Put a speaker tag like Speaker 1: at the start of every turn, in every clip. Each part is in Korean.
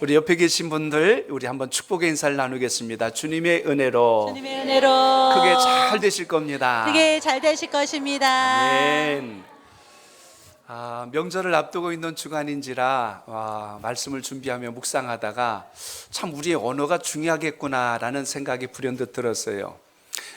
Speaker 1: 우리 옆에 계신 분들 우리 한번 축복의 인사를 나누겠습니다. 주님의 은혜로 크게 잘 되실 겁니다.
Speaker 2: 크게 잘 되실 것입니다.
Speaker 1: 아멘. 명절을 앞두고 있는 주간인지라 말씀을 준비하며 묵상하다가 참 우리의 언어가 중요하겠구나라는 생각이 불현듯 들었어요.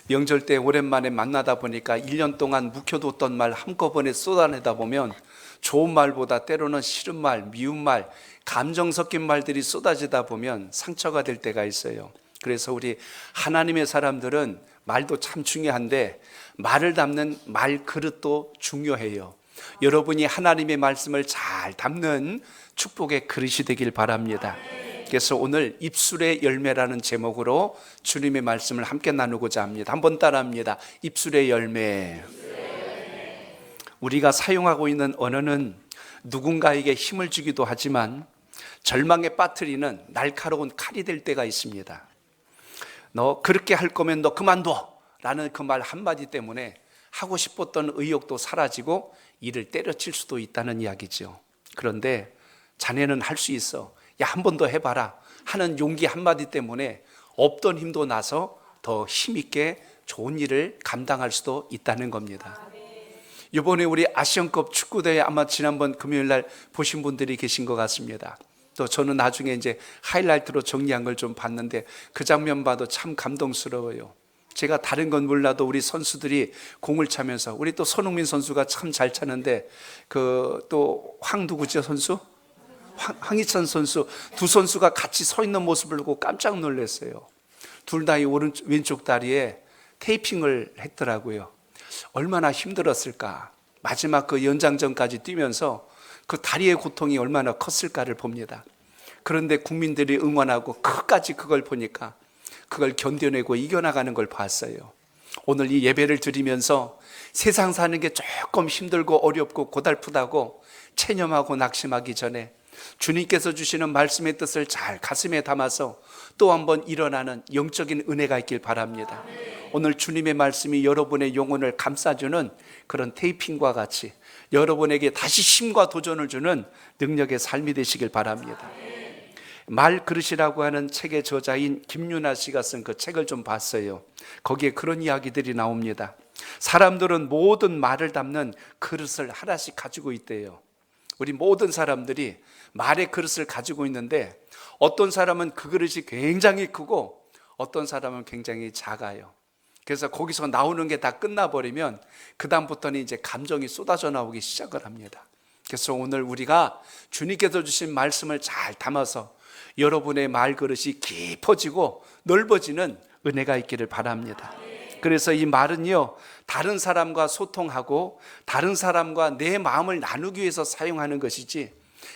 Speaker 1: 명절 때 오랜만에 만나다 보니까 1년 동안 묵혀뒀던 말 한꺼번에 쏟아내다 보면 좋은 말보다 때로는 싫은 말, 미운 말, 감정 섞인 말들이 쏟아지다 보면 상처가 될 때가 있어요. 그래서 우리 하나님의 사람들은 말도 참 중요한데 말을 담는 말 그릇도 중요해요. 여러분이 하나님의 말씀을 잘 담는 축복의 그릇이 되길 바랍니다. 그래서 오늘 입술의 열매라는 제목으로 주님의 말씀을 함께 나누고자 합니다. 한번 따라합니다. 입술의 열매. 우리가 사용하고 있는 언어는 누군가에게 힘을 주기도 하지만 절망에 빠뜨리는 날카로운 칼이 될 때가 있습니다. 너 그렇게 할 거면 너 그만둬 라는 그 말 한마디 때문에 하고 싶었던 의욕도 사라지고 이를 때려칠 수도 있다는 이야기죠. 그런데 자네는 할 수 있어. 야, 한 번 더 해봐라 하는 용기 한마디 때문에 없던 힘도 나서 더 힘있게 좋은 일을 감당할 수도 있다는 겁니다. 이번에 우리 아시안컵 축구대회 아마 지난번 금요일날 보신 분들이 계신 것 같습니다. 또 저는 나중에 이제 하이라이트로 정리한 걸 좀 봤는데 그 장면 봐도 참 감동스러워요. 제가 다른 건 몰라도 우리 선수들이 공을 차면서 우리 또 손흥민 선수가 참 잘 차는데 그 또 누구죠 선수? 황희찬 선수 두 선수가 같이 서 있는 모습을 보고 깜짝 놀랐어요. 둘 다 이 왼쪽 다리에 테이핑을 했더라고요. 얼마나 힘들었을까. 마지막 그 연장전까지 뛰면서 그 다리의 고통이 얼마나 컸을까를 봅니다. 그런데 국민들이 응원하고 끝까지 그걸 보니까 그걸 견뎌내고 이겨나가는 걸 봤어요. 오늘 이 예배를 드리면서 세상 사는 게 조금 힘들고 어렵고 고달프다고 체념하고 낙심하기 전에 주님께서 주시는 말씀의 뜻을 잘 가슴에 담아서 또 한번 일어나는 영적인 은혜가 있길 바랍니다. 오늘 주님의 말씀이 여러분의 영혼을 감싸주는 그런 테이핑과 같이 여러분에게 다시 힘과 도전을 주는 능력의 삶이 되시길 바랍니다. 말그릇이라고 하는 책의 저자인 김윤아 씨가 쓴 그 책을 좀 봤어요. 거기에 그런 이야기들이 나옵니다. 사람들은 모든 말을 담는 그릇을 하나씩 가지고 있대요. 우리 모든 사람들이 말의 그릇을 가지고 있는데 어떤 사람은 그 그릇이 굉장히 크고 어떤 사람은 굉장히 작아요. 그래서 거기서 나오는 게 다 끝나버리면 그 다음부터는 이제 감정이 쏟아져 나오기 시작을 합니다. 그래서 오늘 우리가 주님께서 주신 말씀을 잘 담아서 여러분의 말그릇이 깊어지고 넓어지는 은혜가 있기를 바랍니다. 그래서 이 말은요, 다른 사람과 소통하고 다른 사람과 내 마음을 나누기 위해서 사용하는 것이지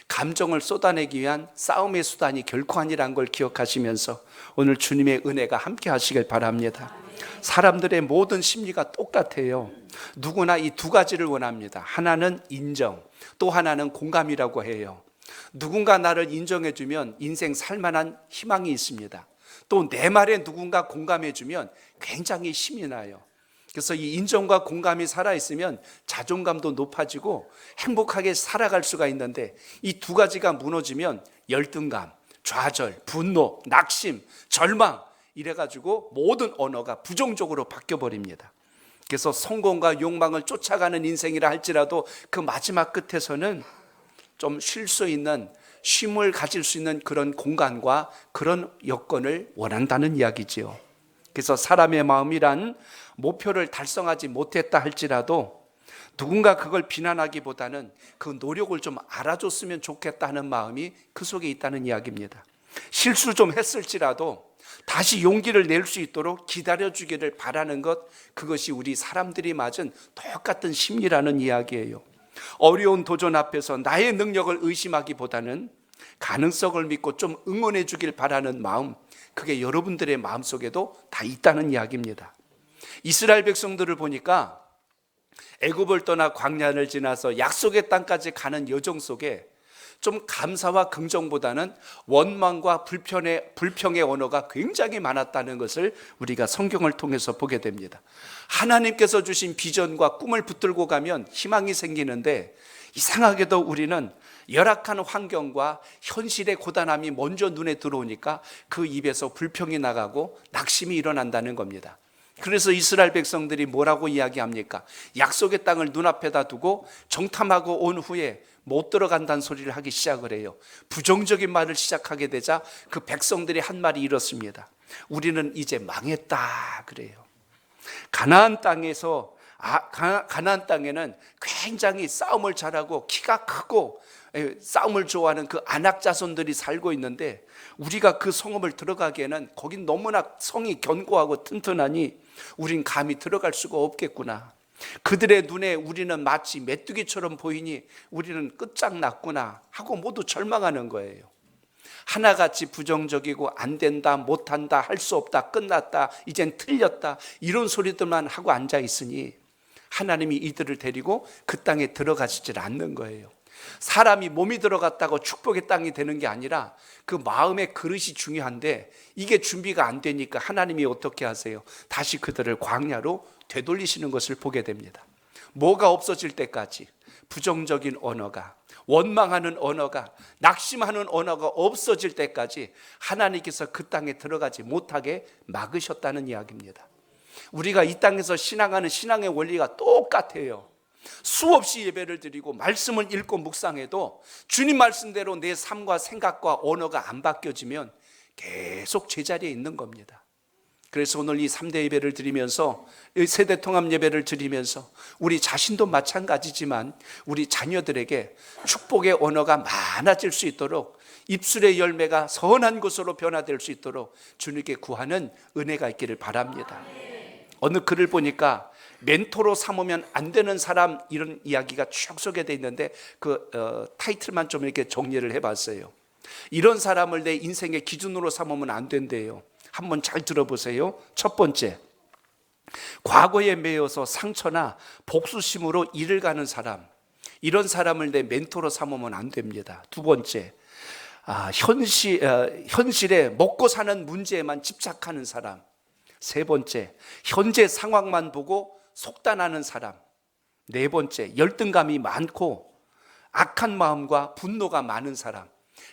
Speaker 1: 감정을 쏟아내기 위한 싸움의 수단이 결코 아니란 걸 기억하시면서 오늘 주님의 은혜가 함께 하시길 바랍니다. 사람들의 모든 심리가 똑같아요. 누구나 이 두 가지를 원합니다. 하나는 인정, 또 하나는 공감이라고 해요. 누군가 나를 인정해주면 인생 살만한 희망이 있습니다. 또 내 말에 누군가 공감해주면 굉장히 힘이 나요. 그래서 이 인정과 공감이 살아있으면 자존감도 높아지고 행복하게 살아갈 수가 있는데 이 두 가지가 무너지면 열등감, 좌절, 분노, 낙심, 절망 이래가지고 모든 언어가 부정적으로 바뀌어버립니다. 그래서 성공과 욕망을 쫓아가는 인생이라 할지라도 그 마지막 끝에서는 좀 쉴 수 있는 쉼을 가질 수 있는 그런 공간과 그런 여건을 원한다는 이야기지요. 그래서 사람의 마음이란 목표를 달성하지 못했다 할지라도 누군가 그걸 비난하기보다는 그 노력을 좀 알아줬으면 좋겠다 하는 마음이 그 속에 있다는 이야기입니다. 실수 좀 했을지라도 다시 용기를 낼 수 있도록 기다려주기를 바라는 것, 그것이 우리 사람들이 맞은 똑같은 심리라는 이야기예요. 어려운 도전 앞에서 나의 능력을 의심하기보다는 가능성을 믿고 좀 응원해 주길 바라는 마음, 그게 여러분들의 마음속에도 다 있다는 이야기입니다. 이스라엘 백성들을 보니까 애굽을 떠나 광야를 지나서 약속의 땅까지 가는 여정 속에 좀 감사와 긍정보다는 원망과 불평의 언어가 굉장히 많았다는 것을 우리가 성경을 통해서 보게 됩니다. 하나님께서 주신 비전과 꿈을 붙들고 가면 희망이 생기는데 이상하게도 우리는 열악한 환경과 현실의 고단함이 먼저 눈에 들어오니까 그 입에서 불평이 나가고 낙심이 일어난다는 겁니다. 그래서 이스라엘 백성들이 뭐라고 이야기합니까? 약속의 땅을 눈앞에다 두고 정탐하고 온 후에 못 들어간다는 소리를 하기 시작을 해요. 부정적인 말을 시작하게 되자 그 백성들이 한 말이 이렇습니다. 우리는 이제 망했다 그래요. 가나안 땅에서 가나안 땅에는 굉장히 싸움을 잘하고 키가 크고 싸움을 좋아하는 그 아낙 자손들이 살고 있는데 우리가 그 성읍을 들어가기에는 거긴 너무나 성이 견고하고 튼튼하니 우린 감히 들어갈 수가 없겠구나. 그들의 눈에 우리는 마치 메뚜기처럼 보이니 우리는 끝장났구나 하고 모두 절망하는 거예요. 하나같이 부정적이고 안 된다, 못한다, 할 수 없다, 끝났다, 이젠 틀렸다 이런 소리들만 하고 앉아 있으니 하나님이 이들을 데리고 그 땅에 들어가시질 않는 거예요. 사람이 몸이 들어갔다고 축복의 땅이 되는 게 아니라 그 마음의 그릇이 중요한데 이게 준비가 안 되니까 하나님이 어떻게 하세요? 다시 그들을 광야로 되돌리시는 것을 보게 됩니다. 뭐가 없어질 때까지 부정적인 언어가, 원망하는 언어가, 낙심하는 언어가 없어질 때까지 하나님께서 그 땅에 들어가지 못하게 막으셨다는 이야기입니다. 우리가 이 땅에서 신앙하는 신앙의 원리가 똑같아요. 수없이 예배를 드리고 말씀을 읽고 묵상해도 주님 말씀대로 내 삶과 생각과 언어가 안 바뀌어지면 계속 제자리에 있는 겁니다. 그래서 오늘 이 3대 예배를 드리면서 세대 통합 예배를 드리면서 우리 자신도 마찬가지지만 우리 자녀들에게 축복의 언어가 많아질 수 있도록 입술의 열매가 선한 것으로 변화될 수 있도록 주님께 구하는 은혜가 있기를 바랍니다. 어느 글을 보니까 멘토로 삼으면 안 되는 사람 이런 이야기가 쭉 소개되어 있는데 그 타이틀만 좀 이렇게 정리를 해봤어요. 이런 사람을 내 인생의 기준으로 삼으면 안 된대요. 한번 잘 들어보세요. 첫 번째, 과거에 매여서 상처나 복수심으로 일을 가는 사람, 이런 사람을 내 멘토로 삼으면 안 됩니다. 두 번째, 현실에 먹고 사는 문제에만 집착하는 사람. 세 번째, 현재 상황만 보고 속단하는 사람. 네 번째, 열등감이 많고 악한 마음과 분노가 많은 사람.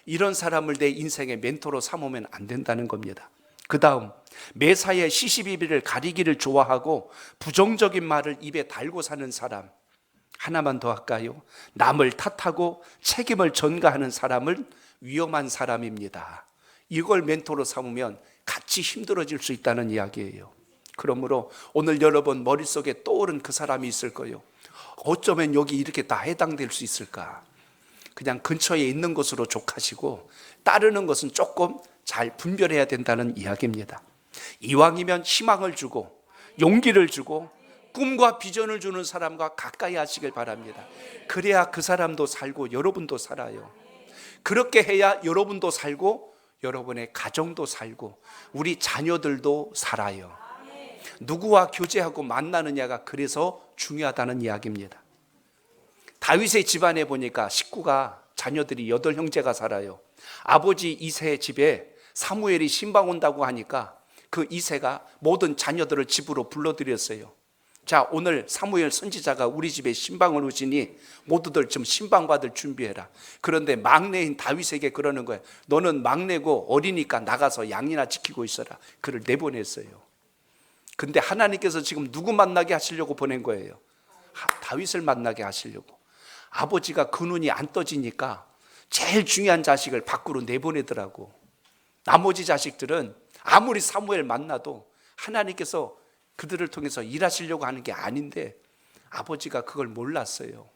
Speaker 1: 이런 사람을 내 인생의 멘토로 삼으면 안 된다는 겁니다. 그 다음, 매사에 시시비비를 가리기를 좋아하고 부정적인 말을 입에 달고 사는 사람. 하나만 더 할까요? 남을 탓하고 책임을 전가하는 사람은 위험한 사람입니다. 이걸 멘토로 삼으면 같이 힘들어질 수 있다는 이야기예요. 그러므로 오늘 여러분 머릿속에 떠오른 그 사람이 있을 거예요. 어쩌면 여기 이렇게 다 해당될 수 있을까? 그냥 근처에 있는 것으로 족하시고 따르는 것은 조금 잘 분별해야 된다는 이야기입니다. 이왕이면 희망을 주고 용기를 주고 꿈과 비전을 주는 사람과 가까이 하시길 바랍니다. 그래야 그 사람도 살고 여러분도 살아요. 그렇게 해야 여러분도 살고 여러분의 가정도 살고 우리 자녀들도 살아요. 누구와 교제하고 만나느냐가 그래서 중요하다는 이야기입니다. 다윗의 집안에 보니까 식구가 자녀들이 8형제가 살아요. 아버지 이새의 집에 사무엘이 신방 온다고 하니까 그 이새가 모든 자녀들을 집으로 불러들였어요. 자, 오늘 사무엘 선지자가 우리 집에 신방을 오시니 모두들 좀 신방 받을 준비해라. 그런데 막내인 다윗에게 그러는 거예요. 너는 막내고 어리니까 나가서 양이나 지키고 있어라. 그를 내보냈어요. 근데 하나님께서 지금 누구 만나게 하시려고 보낸 거예요? 다윗을 만나게 하시려고. 아버지가 그 눈이 안 떠지니까 제일 중요한 자식을 밖으로 내보내더라고. 나머지 자식들은 아무리 사무엘 만나도 하나님께서 그들을 통해서 일하시려고 하는 게 아닌데 아버지가 그걸 몰랐어요.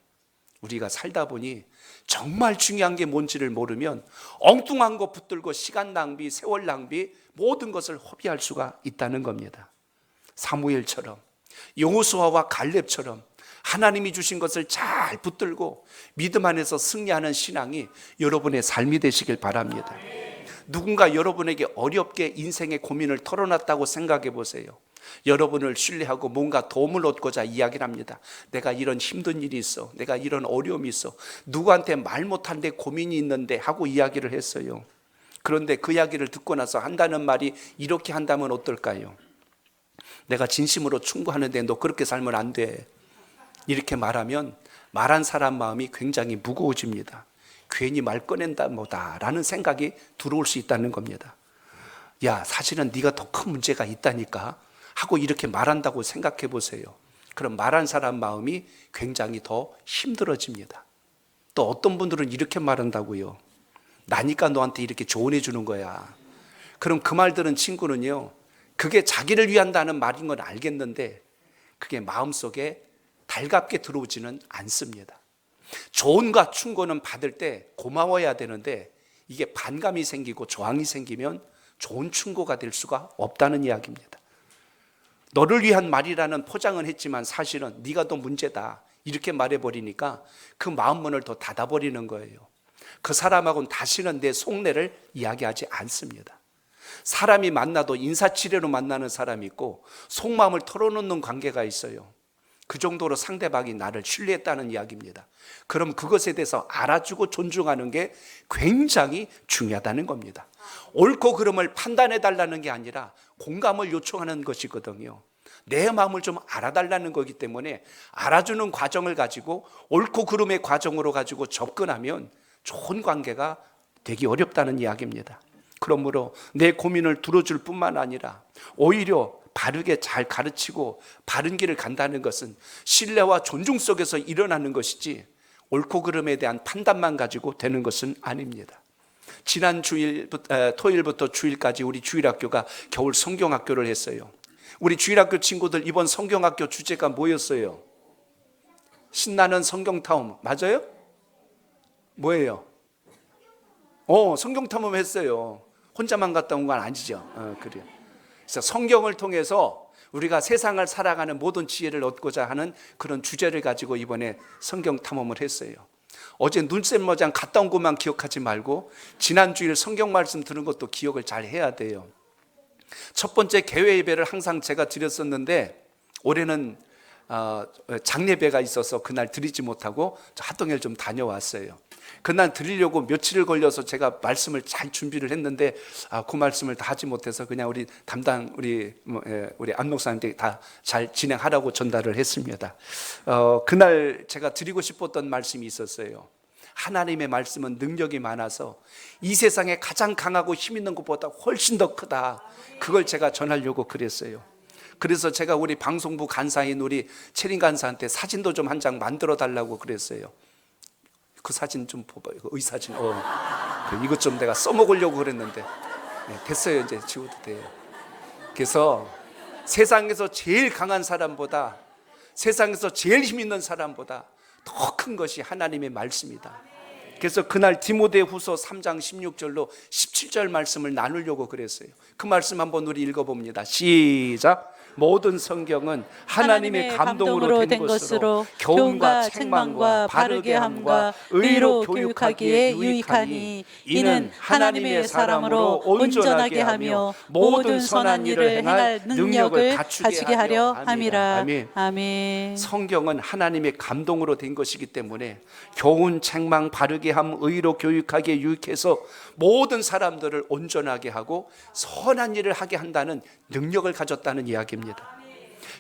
Speaker 1: 우리가 살다 보니 정말 중요한 게 뭔지를 모르면 엉뚱한 거 붙들고 시간 낭비, 세월 낭비 모든 것을 허비할 수가 있다는 겁니다. 사무엘처럼 여호수아와 갈렙처럼 하나님이 주신 것을 잘 붙들고 믿음 안에서 승리하는 신앙이 여러분의 삶이 되시길 바랍니다. 누군가 여러분에게 어렵게 인생의 고민을 털어놨다고 생각해 보세요. 여러분을 신뢰하고 뭔가 도움을 얻고자 이야기를 합니다. 내가 이런 힘든 일이 있어, 내가 이런 어려움이 있어, 누구한테 말 못하는데 고민이 있는데 하고 이야기를 했어요. 그런데 그 이야기를 듣고 나서 한다는 말이 이렇게 한다면 어떨까요? 내가 진심으로 충고하는데 너 그렇게 살면 안 돼. 이렇게 말하면 말한 사람 마음이 굉장히 무거워집니다. 괜히 말 꺼낸다 뭐다라는 생각이 들어올 수 있다는 겁니다. 야, 사실은 네가 더 큰 문제가 있다니까 하고 이렇게 말한다고 생각해 보세요. 그럼 말한 사람 마음이 굉장히 더 힘들어집니다. 또 어떤 분들은 이렇게 말한다고요. 나니까 너한테 이렇게 조언해 주는 거야. 그럼 그 말 들은 친구는요, 그게 자기를 위한다는 말인 건 알겠는데 그게 마음속에 달갑게 들어오지는 않습니다. 조언과 충고는 받을 때 고마워야 되는데 이게 반감이 생기고 저항이 생기면 좋은 충고가 될 수가 없다는 이야기입니다. 너를 위한 말이라는 포장은 했지만 사실은 네가 더 문제다 이렇게 말해버리니까 그 마음문을 더 닫아버리는 거예요. 그 사람하고는 다시는 내 속내를 이야기하지 않습니다. 사람이 만나도 인사치레로 만나는 사람이 있고 속마음을 털어놓는 관계가 있어요. 그 정도로 상대방이 나를 신뢰했다는 이야기입니다. 그럼 그것에 대해서 알아주고 존중하는 게 굉장히 중요하다는 겁니다. 옳고 그름을 판단해 달라는 게 아니라 공감을 요청하는 것이거든요. 내 마음을 좀 알아달라는 거기 때문에 알아주는 과정을 가지고 옳고 그름의 과정으로 가지고 접근하면 좋은 관계가 되기 어렵다는 이야기입니다. 그러므로 내 고민을 들어줄 뿐만 아니라 오히려 바르게 잘 가르치고 바른 길을 간다는 것은 신뢰와 존중 속에서 일어나는 것이지 옳고 그름에 대한 판단만 가지고 되는 것은 아닙니다. 지난 토요일부터 주일까지 우리 주일학교가 겨울 성경학교를 했어요. 우리 주일학교 친구들 이번 성경학교 주제가 뭐였어요? 신나는 성경탐험. 맞아요? 뭐예요? 성경탐험 했어요. 혼자만 갔다 온 건 아니죠. 그래요. 그래서 성경을 통해서 우리가 세상을 살아가는 모든 지혜를 얻고자 하는 그런 주제를 가지고 이번에 성경 탐험을 했어요. 어제 눈샘머장 갔다 온 것만 기억하지 말고 지난 주일 성경 말씀 들은 것도 기억을 잘 해야 돼요. 첫 번째 개회 예배를 항상 제가 드렸었는데 올해는 장례배가 있어서 그날 드리지 못하고 하동에 좀 다녀왔어요. 그날 드리려고 며칠을 걸려서 제가 말씀을 잘 준비를 했는데 그 말씀을 다 하지 못해서 그냥 우리 담당 우리 안 목사님께 다 잘 진행하라고 전달을 했습니다. 그날 제가 드리고 싶었던 말씀이 있었어요. 하나님의 말씀은 능력이 많아서 이 세상에 가장 강하고 힘 있는 것보다 훨씬 더 크다. 그걸 제가 전하려고 그랬어요. 그래서 제가 우리 방송부 간사인 우리 채린 간사한테 사진도 좀 한 장 만들어 달라고 그랬어요. 그 사진 좀 봐봐요. 그 의사진. 이것 좀 내가 써먹으려고 그랬는데 됐어요. 이제 지워도 돼요. 그래서 세상에서 제일 강한 사람보다 세상에서 제일 힘 있는 사람보다 더 큰 것이 하나님의 말씀이다. 그래서 그날 디모데후서 3장 16절로 17절 말씀을 나누려고 그랬어요. 그 말씀 한번 우리 읽어봅니다. 시작. 모든 성경은 하나님의 감동으로 된 것으로 교훈과 책망과 바르게 함과 의로 교육하기에 유익하니 이는 하나님의 사람으로 온전하게 하며 모든 선한 일을 행할 능력을 갖추게 하려 함이라. 아멘. 성경은 하나님의 감동으로 된 것이기 때문에 교훈, 책망, 바르게 함, 의로 교육하기에 유익해서 모든 사람들을 온전하게 하고 선한 일을 하게 한다는 능력을 가졌다는 이야기입니다.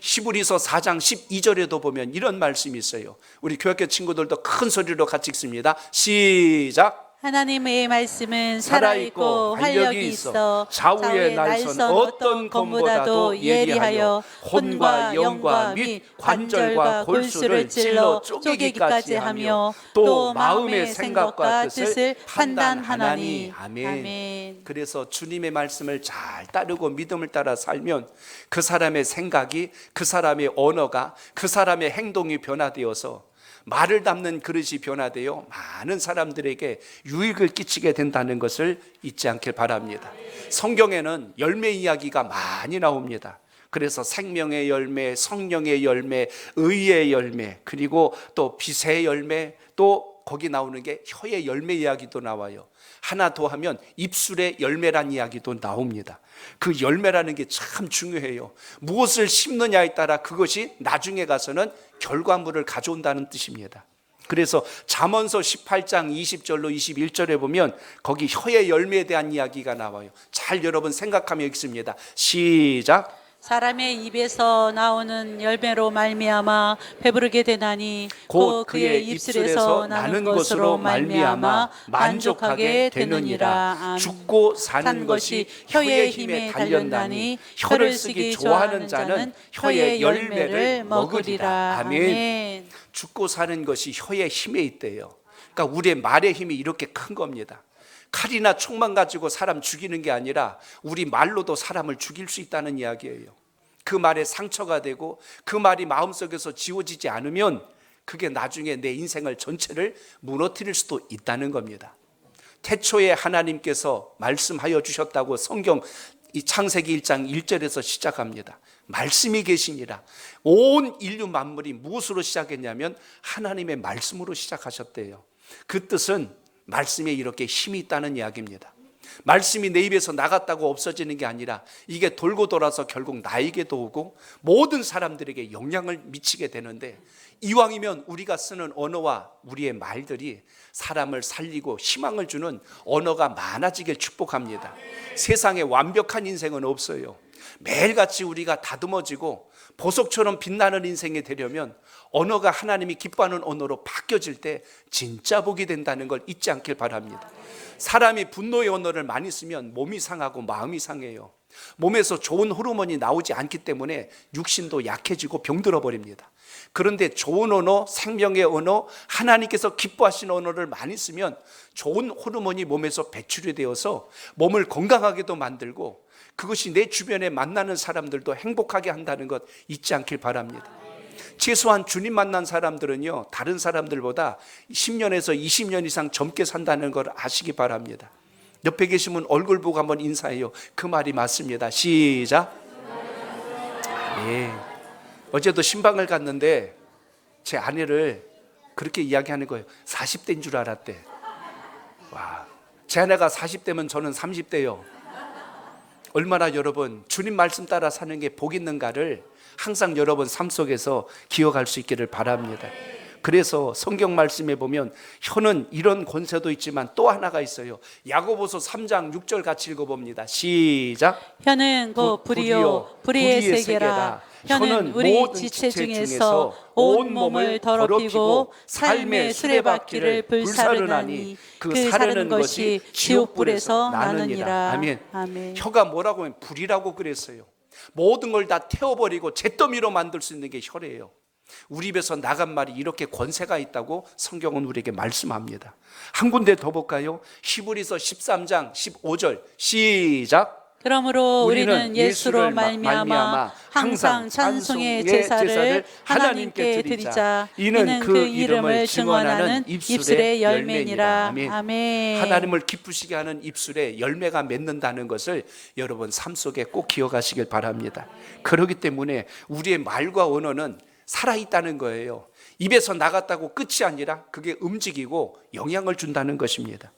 Speaker 1: 히브리서 4장 12절에도 보면 이런 말씀이 있어요. 우리 교학교 친구들도 큰 소리로 같이 읽습니다. 시작.
Speaker 2: 하나님의 말씀은 살아있고 활력이 있어
Speaker 1: 좌우의 날선 어떤 검보다도 예리하여 혼과 영과 및 관절과 골수를 찔러 쪼개기까지 하며 또 마음의 생각과 뜻을 판단하나니. 아멘. 그래서 주님의 말씀을 잘 따르고 믿음을 따라 살면 그 사람의 생각이, 그 사람의 언어가, 그 사람의 행동이 변화되어서 말을 담는 그릇이 변화되어 많은 사람들에게 유익을 끼치게 된다는 것을 잊지 않길 바랍니다. 성경에는 열매 이야기가 많이 나옵니다. 그래서 생명의 열매, 성령의 열매, 의의 열매, 그리고 또 빛의 열매, 또 거기 나오는 게 혀의 열매 이야기도 나와요. 하나 더 하면 입술의 열매란 이야기도 나옵니다. 그 열매라는 게 참 중요해요. 무엇을 심느냐에 따라 그것이 나중에 가서는 결과물을 가져온다는 뜻입니다. 그래서 잠언서 18장 20절로 21절에 보면 거기 혀의 열매에 대한 이야기가 나와요. 잘 여러분 생각하며 읽습니다. 시작.
Speaker 2: 사람의 입에서 나오는 열매로 말미암아 배부르게 되나니 곧 그의 입술에서 나는 것으로 말미암아 만족하게 되느니라. 아멘.
Speaker 1: 죽고 사는 것이 혀의 힘에 달렸나니 혀를 쓰기 좋아하는 자는 혀의 열매를 먹으리라. 아멘. 죽고 사는 것이 혀의 힘에 있대요. 그러니까 우리의 말의 힘이 이렇게 큰 겁니다. 칼이나 총만 가지고 사람 죽이는 게 아니라 우리 말로도 사람을 죽일 수 있다는 이야기예요. 그 말에 상처가 되고 그 말이 마음속에서 지워지지 않으면 그게 나중에 내 인생을 전체를 무너뜨릴 수도 있다는 겁니다. 태초에 하나님께서 말씀하여 주셨다고 성경 이 창세기 1장 1절에서 시작합니다. 말씀이 계시니라. 온 인류 만물이 무엇으로 시작했냐면 하나님의 말씀으로 시작하셨대요. 그 뜻은 말씀에 이렇게 힘이 있다는 이야기입니다. 말씀이 내 입에서 나갔다고 없어지는 게 아니라 이게 돌고 돌아서 결국 나에게도 오고 모든 사람들에게 영향을 미치게 되는데, 이왕이면 우리가 쓰는 언어와 우리의 말들이 사람을 살리고 희망을 주는 언어가 많아지길 축복합니다. 세상에 완벽한 인생은 없어요. 매일같이 우리가 다듬어지고 보석처럼 빛나는 인생이 되려면 언어가 하나님이 기뻐하는 언어로 바뀌어질 때 진짜 복이 된다는 걸 잊지 않길 바랍니다. 사람이 분노의 언어를 많이 쓰면 몸이 상하고 마음이 상해요. 몸에서 좋은 호르몬이 나오지 않기 때문에 육신도 약해지고 병들어 버립니다. 그런데 좋은 언어, 생명의 언어, 하나님께서 기뻐하시는 언어를 많이 쓰면 좋은 호르몬이 몸에서 배출이 되어서 몸을 건강하게도 만들고 그것이 내 주변에 만나는 사람들도 행복하게 한다는 것 잊지 않길 바랍니다. 최소한 주님 만난 사람들은요, 다른 사람들보다 10년에서 20년 이상 젊게 산다는 걸 아시기 바랍니다. 옆에 계시면 얼굴 보고 한번 인사해요. 그 말이 맞습니다. 시작. 네. 어제도 신방을 갔는데 제 아내를 그렇게 이야기하는 거예요. 40대인 줄 알았대. 와, 제 아내가 40대면 저는 30대요. 얼마나 여러분 주님 말씀 따라 사는 게 복 있는가를 항상 여러분 삶 속에서 기억할 수 있기를 바랍니다. 그래서 성경 말씀에 보면 혀는 이런 권세도 있지만 또 하나가 있어요. 야고보서 3장 6절 같이 읽어봅니다. 시작.
Speaker 2: 혀는 곧 불이요 불의의 세계라. 혀는 우리 지체 중에서 온 몸을 더럽히고 삶의 수레바퀴를 불사르나니 그 사르는 것이 지옥불에서 나느니라.
Speaker 1: 아멘.
Speaker 2: 아멘.
Speaker 1: 혀가 뭐라고 하면 불이라고 그랬어요. 모든 걸 다 태워버리고 잿더미로 만들 수 있는 게 혀래요. 우리 입에서 나간 말이 이렇게 권세가 있다고 성경은 우리에게 말씀합니다. 한 군데 더 볼까요? 히브리서 13장 15절 시작.
Speaker 2: 그러므로 우리는 예수로 말미암아 항상 찬송의 제사를 하나님께 드리자. 이는 그 이름을 증언하는 입술의 열매니라. 아멘.
Speaker 1: 하나님을 기쁘시게 하는 입술에 열매가 맺는다는 것을 여러분 삶 속에 꼭 기억하시길 바랍니다. 그렇기 때문에 우리의 말과 언어는 살아있다는 거예요. 입에서 나갔다고 끝이 아니라 그게 움직이고 영향을 준다는 것입니다.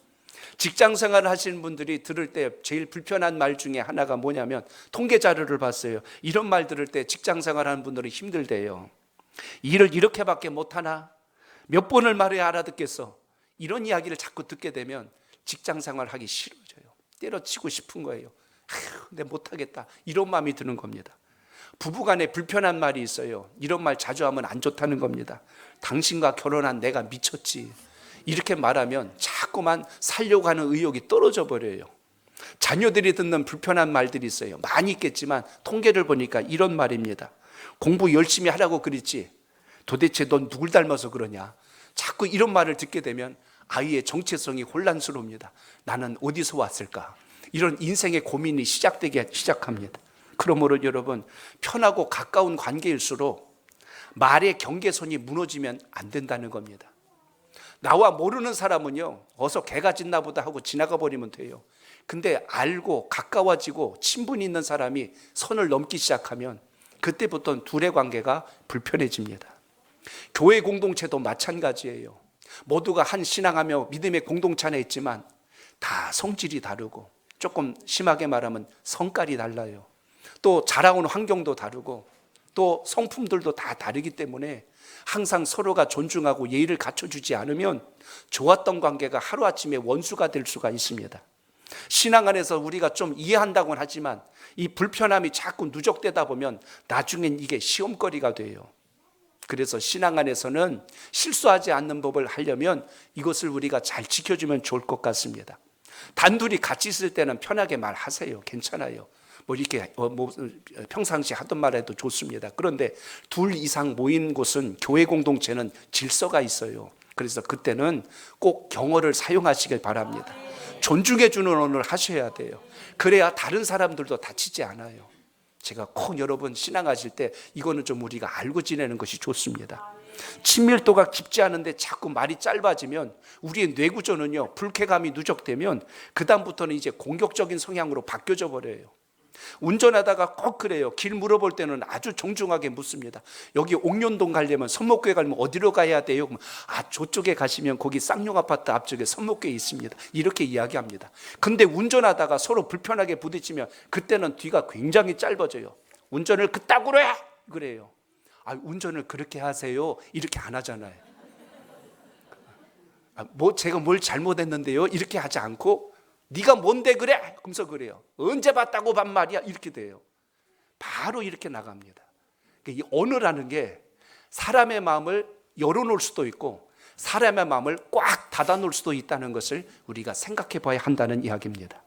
Speaker 1: 직장 생활을 하시는 분들이 들을 때 제일 불편한 말 중에 하나가 뭐냐면, 통계 자료를 봤어요. 이런 말 들을 때 직장 생활하는 분들이 힘들대요. 일을 이렇게밖에 못하나? 몇 번을 말해야 알아듣겠어? 이런 이야기를 자꾸 듣게 되면 직장 생활하기 싫어져요. 때려치고 싶은 거예요. 내 못하겠다, 이런 마음이 드는 겁니다. 부부간에 불편한 말이 있어요. 이런 말 자주 하면 안 좋다는 겁니다. 당신과 결혼한 내가 미쳤지, 이렇게 말하면 자꾸만 살려고 하는 의욕이 떨어져 버려요. 자녀들이 듣는 불편한 말들이 있어요. 많이 있겠지만 통계를 보니까 이런 말입니다. 공부 열심히 하라고 그랬지, 도대체 넌 누굴 닮아서 그러냐. 자꾸 이런 말을 듣게 되면 아이의 정체성이 혼란스러웁니다. 나는 어디서 왔을까? 이런 인생의 고민이 시작되기 시작합니다. 그러므로 여러분, 편하고 가까운 관계일수록 말의 경계선이 무너지면 안 된다는 겁니다. 나와 모르는 사람은요, 어서 개가 짖나 보다 하고 지나가 버리면 돼요. 근데 알고 가까워지고 친분이 있는 사람이 선을 넘기 시작하면 그때부터는 둘의 관계가 불편해집니다. 교회 공동체도 마찬가지예요. 모두가 한 신앙하며 믿음의 공동체 안에 있지만 다 성질이 다르고, 조금 심하게 말하면 성깔이 달라요. 또 자라온 환경도 다르고 또 성품들도 다 다르기 때문에 항상 서로가 존중하고 예의를 갖춰주지 않으면 좋았던 관계가 하루아침에 원수가 될 수가 있습니다. 신앙 안에서 우리가 좀 이해한다고는 하지만 이 불편함이 자꾸 누적되다 보면 나중엔 이게 시험거리가 돼요. 그래서 신앙 안에서는 실수하지 않는 법을 하려면 이것을 우리가 잘 지켜주면 좋을 것 같습니다. 단둘이 같이 있을 때는 편하게 말하세요. 괜찮아요. 뭐 이렇게 평상시 하던 말 해도 좋습니다. 그런데 둘 이상 모인 곳은 교회 공동체는 질서가 있어요. 그래서 그때는 꼭 경어를 사용하시길 바랍니다. 존중해 주는 언어를 하셔야 돼요. 그래야 다른 사람들도 다치지 않아요. 제가 꼭 여러분 신앙하실 때 이거는 좀 우리가 알고 지내는 것이 좋습니다. 친밀도가 깊지 않은데 자꾸 말이 짧아지면 우리의 뇌구조는요, 불쾌감이 누적되면 그 다음부터는 이제 공격적인 성향으로 바뀌어져 버려요. 운전하다가 꼭 그래요. 길 물어볼 때는 아주 정중하게 묻습니다. 여기 옥년동 가려면 선목교회 가려면 어디로 가야 돼요? 그럼 저쪽에 가시면 거기 쌍용 아파트 앞쪽에 선목교회 있습니다. 이렇게 이야기합니다. 근데 운전하다가 서로 불편하게 부딪히면 그때는 뒤가 굉장히 짧아져요. 운전을 그따구로 해! 그래요. 운전을 그렇게 하세요? 이렇게 안 하잖아요. 제가 뭘 잘못했는데요? 이렇게 하지 않고 네가 뭔데 그래? 그러면서 그래요. 언제 봤다고 반말이야? 이렇게 돼요. 바로 이렇게 나갑니다. 이 언어라는 게 사람의 마음을 열어놓을 수도 있고 사람의 마음을 꽉 닫아놓을 수도 있다는 것을 우리가 생각해 봐야 한다는 이야기입니다.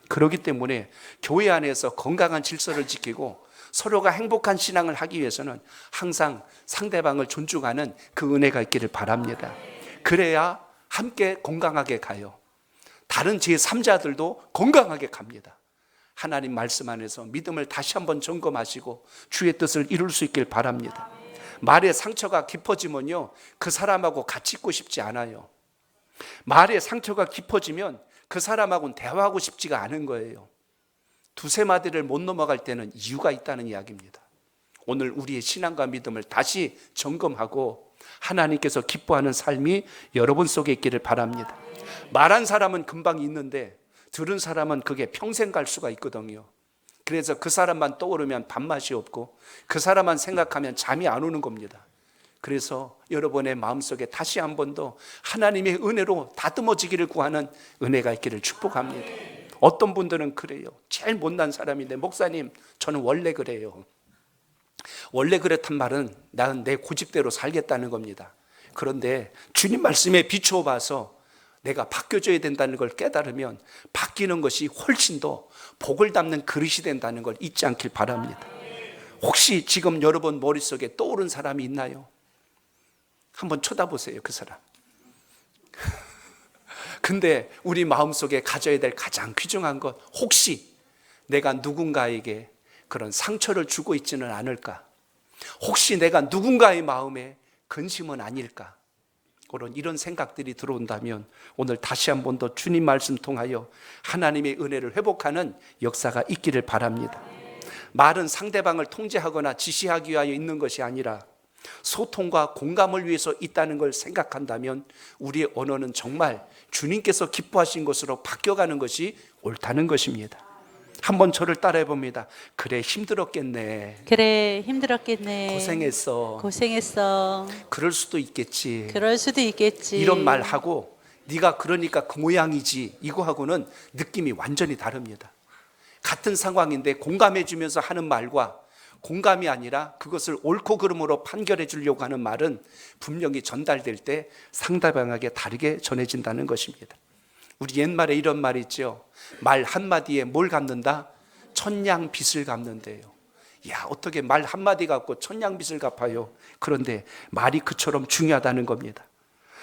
Speaker 1: 그렇기 때문에 교회 안에서 건강한 질서를 지키고 서로가 행복한 신앙을 하기 위해서는 항상 상대방을 존중하는 그 은혜가 있기를 바랍니다. 그래야 함께 건강하게 가요. 다른 제3자들도 건강하게 갑니다. 하나님 말씀 안에서 믿음을 다시 한번 점검하시고 주의 뜻을 이룰 수 있길 바랍니다. 말의 상처가 깊어지면요, 그 사람하고 같이 있고 싶지 않아요. 말의 상처가 깊어지면 그 사람하고는 대화하고 싶지가 않은 거예요. 두세 마디를 못 넘어갈 때는 이유가 있다는 이야기입니다. 오늘 우리의 신앙과 믿음을 다시 점검하고 하나님께서 기뻐하는 삶이 여러분 속에 있기를 바랍니다. 말한 사람은 금방 있는데 들은 사람은 그게 평생 갈 수가 있거든요. 그래서 그 사람만 떠오르면 밥맛이 없고 그 사람만 생각하면 잠이 안 오는 겁니다. 그래서 여러분의 마음속에 다시 한 번 더 하나님의 은혜로 다듬어지기를 구하는 은혜가 있기를 축복합니다. 어떤 분들은 그래요. 제일 못난 사람인데 목사님 저는 원래 그래요. 원래 그렇단 말은 나는 내 고집대로 살겠다는 겁니다. 그런데 주님 말씀에 비추어 봐서 내가 바뀌어져야 된다는 걸 깨달으면 바뀌는 것이 훨씬 더 복을 담는 그릇이 된다는 걸 잊지 않길 바랍니다. 혹시 지금 여러분 머릿속에 떠오른 사람이 있나요? 한번 쳐다보세요, 그 사람. 근데 우리 마음속에 가져야 될 가장 귀중한 것, 혹시 내가 누군가에게 그런 상처를 주고 있지는 않을까? 혹시 내가 누군가의 마음에 근심은 아닐까? 그런 이런 생각들이 들어온다면 오늘 다시 한 번 더 주님 말씀 통하여 하나님의 은혜를 회복하는 역사가 있기를 바랍니다. 말은 상대방을 통제하거나 지시하기 위하여 있는 것이 아니라 소통과 공감을 위해서 있다는 걸 생각한다면 우리의 언어는 정말 주님께서 기뻐하신 것으로 바뀌어가는 것이 옳다는 것입니다. 한번 저를 따라해 봅니다. 그래 힘들었겠네.
Speaker 2: 그래 힘들었겠네.
Speaker 1: 고생했어. 그럴 수도 있겠지. 이런 말 하고 네가 그러니까 그 모양이지 이거하고는 느낌이 완전히 다릅니다. 같은 상황인데 공감해 주면서 하는 말과 공감이 아니라 그것을 옳고 그름으로 판결해 주려고 하는 말은 분명히 전달될 때 상대방에게 다르게 전해진다는 것입니다. 우리 옛말에 이런 말이 있죠. 말 한마디에 뭘 갚는다? 천냥빚을 갚는데요. 야, 어떻게 말 한마디 갖고 천냥빚을 갚아요? 그런데 말이 그처럼 중요하다는 겁니다.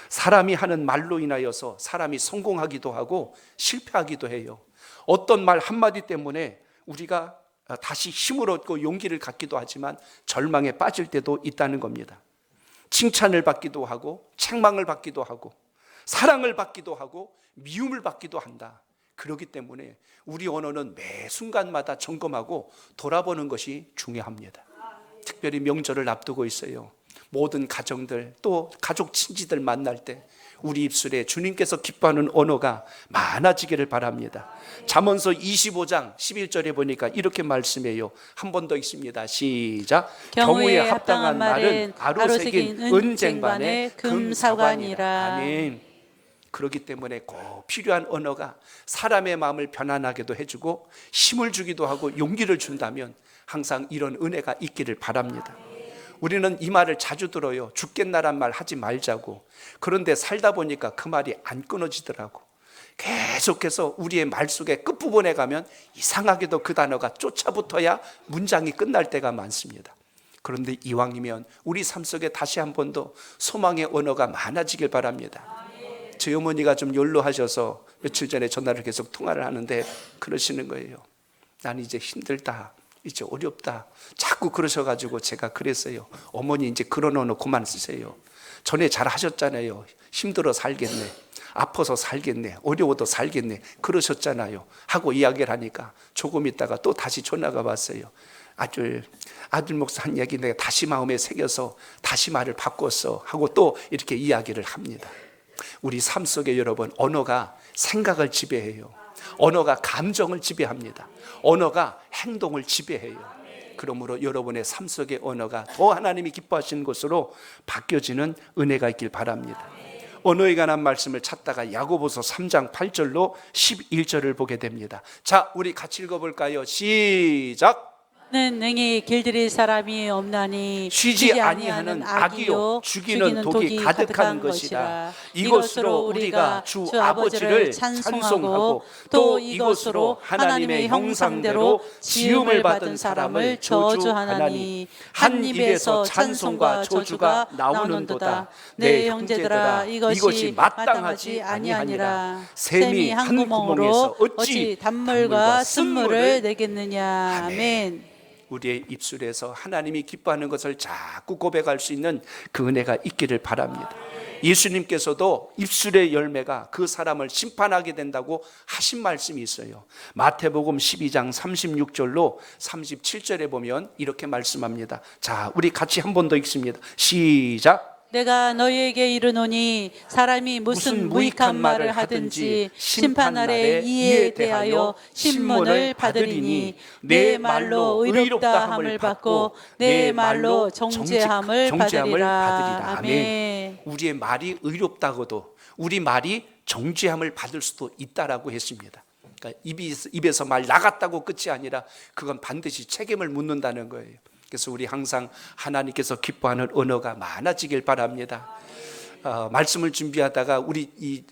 Speaker 1: 사람이 하는 말로 인하여서 사람이 성공하기도 하고 실패하기도 해요. 어떤 말 한마디 때문에 우리가 다시 힘을 얻고 용기를 갖기도 하지만 절망에 빠질 때도 있다는 겁니다. 칭찬을 받기도 하고 책망을 받기도 하고 사랑을 받기도 하고 미움을 받기도 한다. 그렇기 때문에 우리 언어는 매 순간마다 점검하고 돌아보는 것이 중요합니다. 특별히 명절을 앞두고 있어요. 모든 가정들 또 가족 친지들 만날 때 우리 입술에 주님께서 기뻐하는 언어가 많아지기를 바랍니다. 잠언서 25장 11절에 보니까 이렇게 말씀해요. 한 번 더 있습니다. 시작. 경우에 합당한 말은 아로 새긴 은쟁반의 금사관이라. 아멘. 그렇기 때문에 꼭 필요한 언어가 사람의 마음을 편안하게도 해주고 힘을 주기도 하고 용기를 준다면 항상 이런 은혜가 있기를 바랍니다. 우리는 이 말을 자주 들어요. 죽겠나란 말 하지 말자고. 그런데 살다 보니까 그 말이 안 끊어지더라고. 계속해서 우리의 말 속에 끝부분에 가면 이상하게도 그 단어가 쫓아붙어야 문장이 끝날 때가 많습니다. 그런데 이왕이면 우리 삶 속에 다시 한 번 더 소망의 언어가 많아지길 바랍니다. 저희 어머니가 좀 연로하셔서 며칠 전에 전화를 계속 통화를 하는데 그러시는 거예요. 난 이제 힘들다, 이제 어렵다, 자꾸 그러셔가지고 제가 그랬어요. 어머니 이제 그런 언어 그만 쓰세요. 전에 잘 하셨잖아요. 힘들어 살겠네, 아파서 살겠네, 어려워도 살겠네 그러셨잖아요 하고 이야기를 하니까 조금 있다가 또 다시 전화가 왔어요. 아들 목사 한 이야기 내가 다시 마음에 새겨서 다시 말을 바꿨어 하고 또 이렇게 이야기를 합니다. 우리 삶 속에 여러분, 언어가 생각을 지배해요. 언어가 감정을 지배합니다. 언어가 행동을 지배해요. 그러므로 여러분의 삶 속의 언어가 더 하나님이 기뻐하시는 것으로 바뀌어지는 은혜가 있길 바랍니다. 언어에 관한 말씀을 찾다가 야고보서 3장 8절로 11절을 보게 됩니다. 자, 우리 같이 읽어볼까요? 시작.
Speaker 2: 는 능히 길들일 사람이 없나니
Speaker 1: 쉬지 아니하는 악이요 죽이는 독이 가득한 것이라. 이것으로 우리가 주 아버지를 찬송하고 또 이것으로 하나님의 형상대로 지음을 받은 사람을 저주하나니 한 입에서 찬송과 저주가 나오는도다. 내 형제들아, 이것이 마땅하지 아니하니라. 샘이 한 구멍으로 어찌 단물과 쓴물을 내겠느냐. 아멘. 우리의 입술에서 하나님이 기뻐하는 것을 자꾸 고백할 수 있는 그 은혜가 있기를 바랍니다. 예수님께서도 입술의 열매가 그 사람을 심판하게 된다고 하신 말씀이 있어요. 마태복음 12장 36절로 37절에 보면 이렇게 말씀합니다. 자, 우리 같이 한 번 더 읽습니다. 시작.
Speaker 2: 내가 너희에게 이르노니 사람이 무슨 무익한 말을 하든지 심판 날에 이에 대하여 신문을 받으리니 내 말로 의롭다함을 받고 내 말로 정죄함을 받으리라. 아멘.
Speaker 1: 우리의 말이 의롭다고도 우리 말이 정죄함을 받을 수도 있다라고 했습니다. 그러니까 입에서 말 나갔다고 끝이 아니라 그건 반드시 책임을 묻는다는 거예요. 그래서 우리 항상 하나님께서 기뻐하는 언어가 많아지길 바랍니다. 말씀을 준비하다가 우리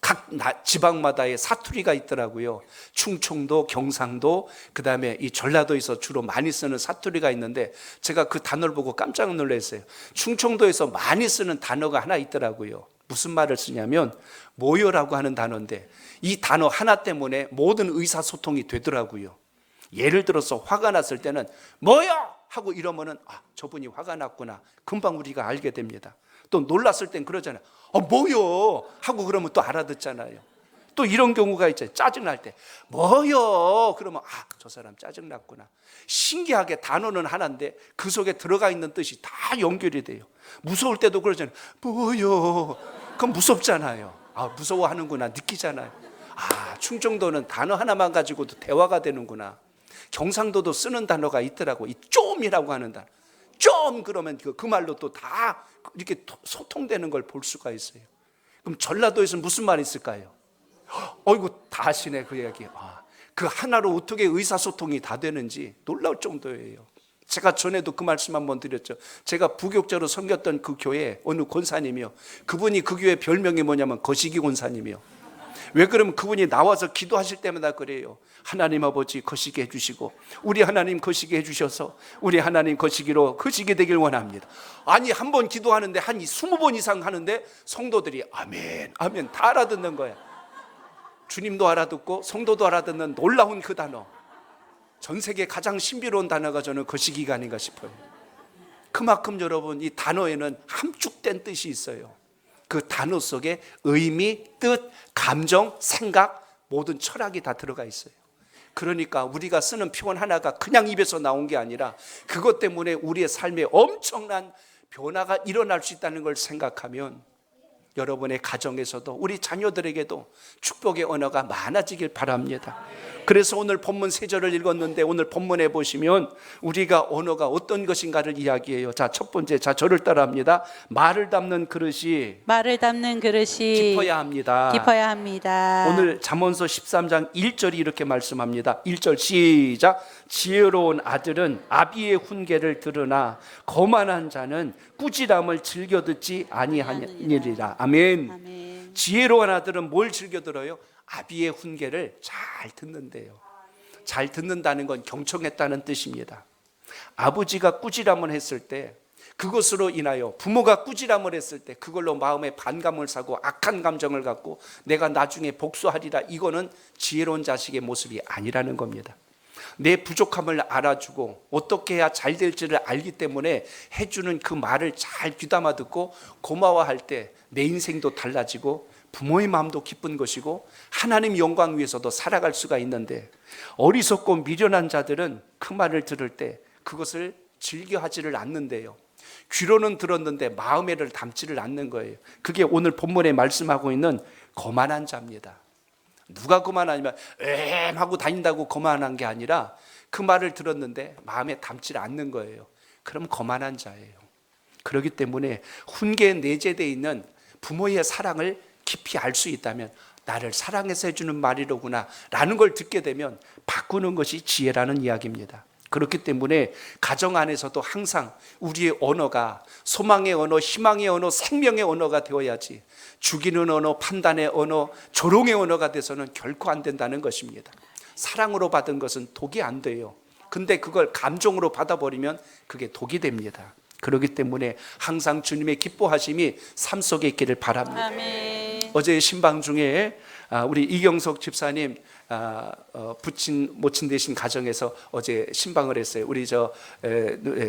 Speaker 1: 각 지방마다의 사투리가 있더라고요. 충청도, 경상도, 그 다음에 이 전라도에서 주로 많이 쓰는 사투리가 있는데 제가 그 단어를 보고 깜짝 놀랐어요. 충청도에서 많이 쓰는 단어가 하나 있더라고요. 무슨 말을 쓰냐면 모여라고 하는 단어인데 이 단어 하나 때문에 모든 의사소통이 되더라고요. 예를 들어서 화가 났을 때는 뭐야? 하고 이러면은 저분이 화가 났구나 금방 우리가 알게 됩니다. 또 놀랐을 땐 그러잖아요. 뭐요? 하고 그러면 또 알아듣잖아요. 또 이런 경우가 있잖아요. 짜증날 때 뭐요? 그러면 저 사람 짜증났구나. 신기하게 단어는 하나인데 그 속에 들어가 있는 뜻이 다 연결이 돼요. 무서울 때도 그러잖아요. 뭐요? 그럼 무섭잖아요. 무서워하는구나 느끼잖아요. 충청도는 단어 하나만 가지고도 대화가 되는구나. 경상도도 쓰는 단어가 있더라고. 이 좀이라고 하는 단어. 좀 그러면 그 말로 또 다 이렇게 소통되는 걸 볼 수가 있어요. 그럼 전라도에서 무슨 말이 있을까요? 어이구 다 하시네 그 이야기. 그 하나로 어떻게 의사소통이 다 되는지 놀라울 정도예요. 제가 전에도 그 말씀 한번 드렸죠. 제가 부교육자로 섬겼던 그 교회 어느 권사님이요. 그분이 그 교회 별명이 뭐냐면 거시기 권사님이요. 왜 그러면 그분이 나와서 기도하실 때마다 그래요. 하나님 아버지 거시기 해주시고 우리 하나님 거시기 해주셔서 우리 하나님 거시기로 거시기 되길 원합니다. 아니 한 번 기도하는데 한 20번 이상 하는데 성도들이 아멘 아멘 다 알아듣는 거야. 주님도 알아듣고 성도도 알아듣는 놀라운 그 단어. 전 세계 가장 신비로운 단어가 저는 거시기가 아닌가 싶어요. 그만큼 여러분 이 단어에는 함축된 뜻이 있어요. 그 단어 속에 의미, 뜻, 감정, 생각 모든 철학이 다 들어가 있어요. 그러니까 우리가 쓰는 표현 하나가 그냥 입에서 나온 게 아니라 그것 때문에 우리의 삶에 엄청난 변화가 일어날 수 있다는 걸 생각하면 여러분의 가정에서도 우리 자녀들에게도 축복의 언어가 많아지길 바랍니다. 그래서 오늘 본문 3절을 읽었는데 오늘 본문에 보시면 우리가 언어가 어떤 것인가를 이야기해요. 자, 첫 번째, 자, 저를 따라합니다. 말을 담는 그릇이 깊어야 합니다.
Speaker 2: 깊어야 합니다.
Speaker 1: 오늘 잠언서 13장 1절이 이렇게 말씀합니다. 1절 시작. 지혜로운 아들은 아비의 훈계를 들으나 거만한 자는 꾸지람을 즐겨 듣지 아니하니리라. 아멘.
Speaker 2: 아멘.
Speaker 1: 지혜로운 아들은 뭘 즐겨 들어요? 아비의 훈계를 잘 듣는데요. 잘 듣는다는 건 경청했다는 뜻입니다. 아버지가 꾸지람을 했을 때, 그것으로 인하여 부모가 꾸지람을 했을 때 그걸로 마음에 반감을 사고 악한 감정을 갖고 내가 나중에 복수하리라, 이거는 지혜로운 자식의 모습이 아니라는 겁니다. 내 부족함을 알아주고 어떻게 해야 잘 될지를 알기 때문에 해주는 그 말을 잘 귀담아 듣고 고마워할 때 내 인생도 달라지고 부모의 마음도 기쁜 것이고 하나님 영광 위에서도 살아갈 수가 있는데, 어리석고 미련한 자들은 그 말을 들을 때 그것을 즐겨하지를 않는데요. 귀로는 들었는데 마음에를 담지를 않는 거예요. 그게 오늘 본문에 말씀하고 있는 거만한 자입니다. 누가 거만하냐면 하고 다닌다고 거만한 게 아니라 그 말을 들었는데 마음에 담지를 않는 거예요. 그럼 거만한 자예요. 그렇기 때문에 훈계에 내재되어 있는 부모의 사랑을 깊이 알 수 있다면 나를 사랑해서 해주는 말이로구나 라는 걸 듣게 되면 바꾸는 것이 지혜라는 이야기입니다. 그렇기 때문에 가정 안에서도 항상 우리의 언어가 소망의 언어, 희망의 언어, 생명의 언어가 되어야지 죽이는 언어, 판단의 언어, 조롱의 언어가 돼서는 결코 안 된다는 것입니다. 사랑으로 받은 것은 독이 안 돼요. 근데 그걸 감정으로 받아버리면 그게 독이 됩니다. 그렇기 때문에 항상 주님의 기뻐하심이 삶 속에 있기를 바랍니다.
Speaker 2: 아멘.
Speaker 1: 어제 신방 중에 우리 이경석 집사님 모친 되신 가정에서 어제 신방을 했어요. 우리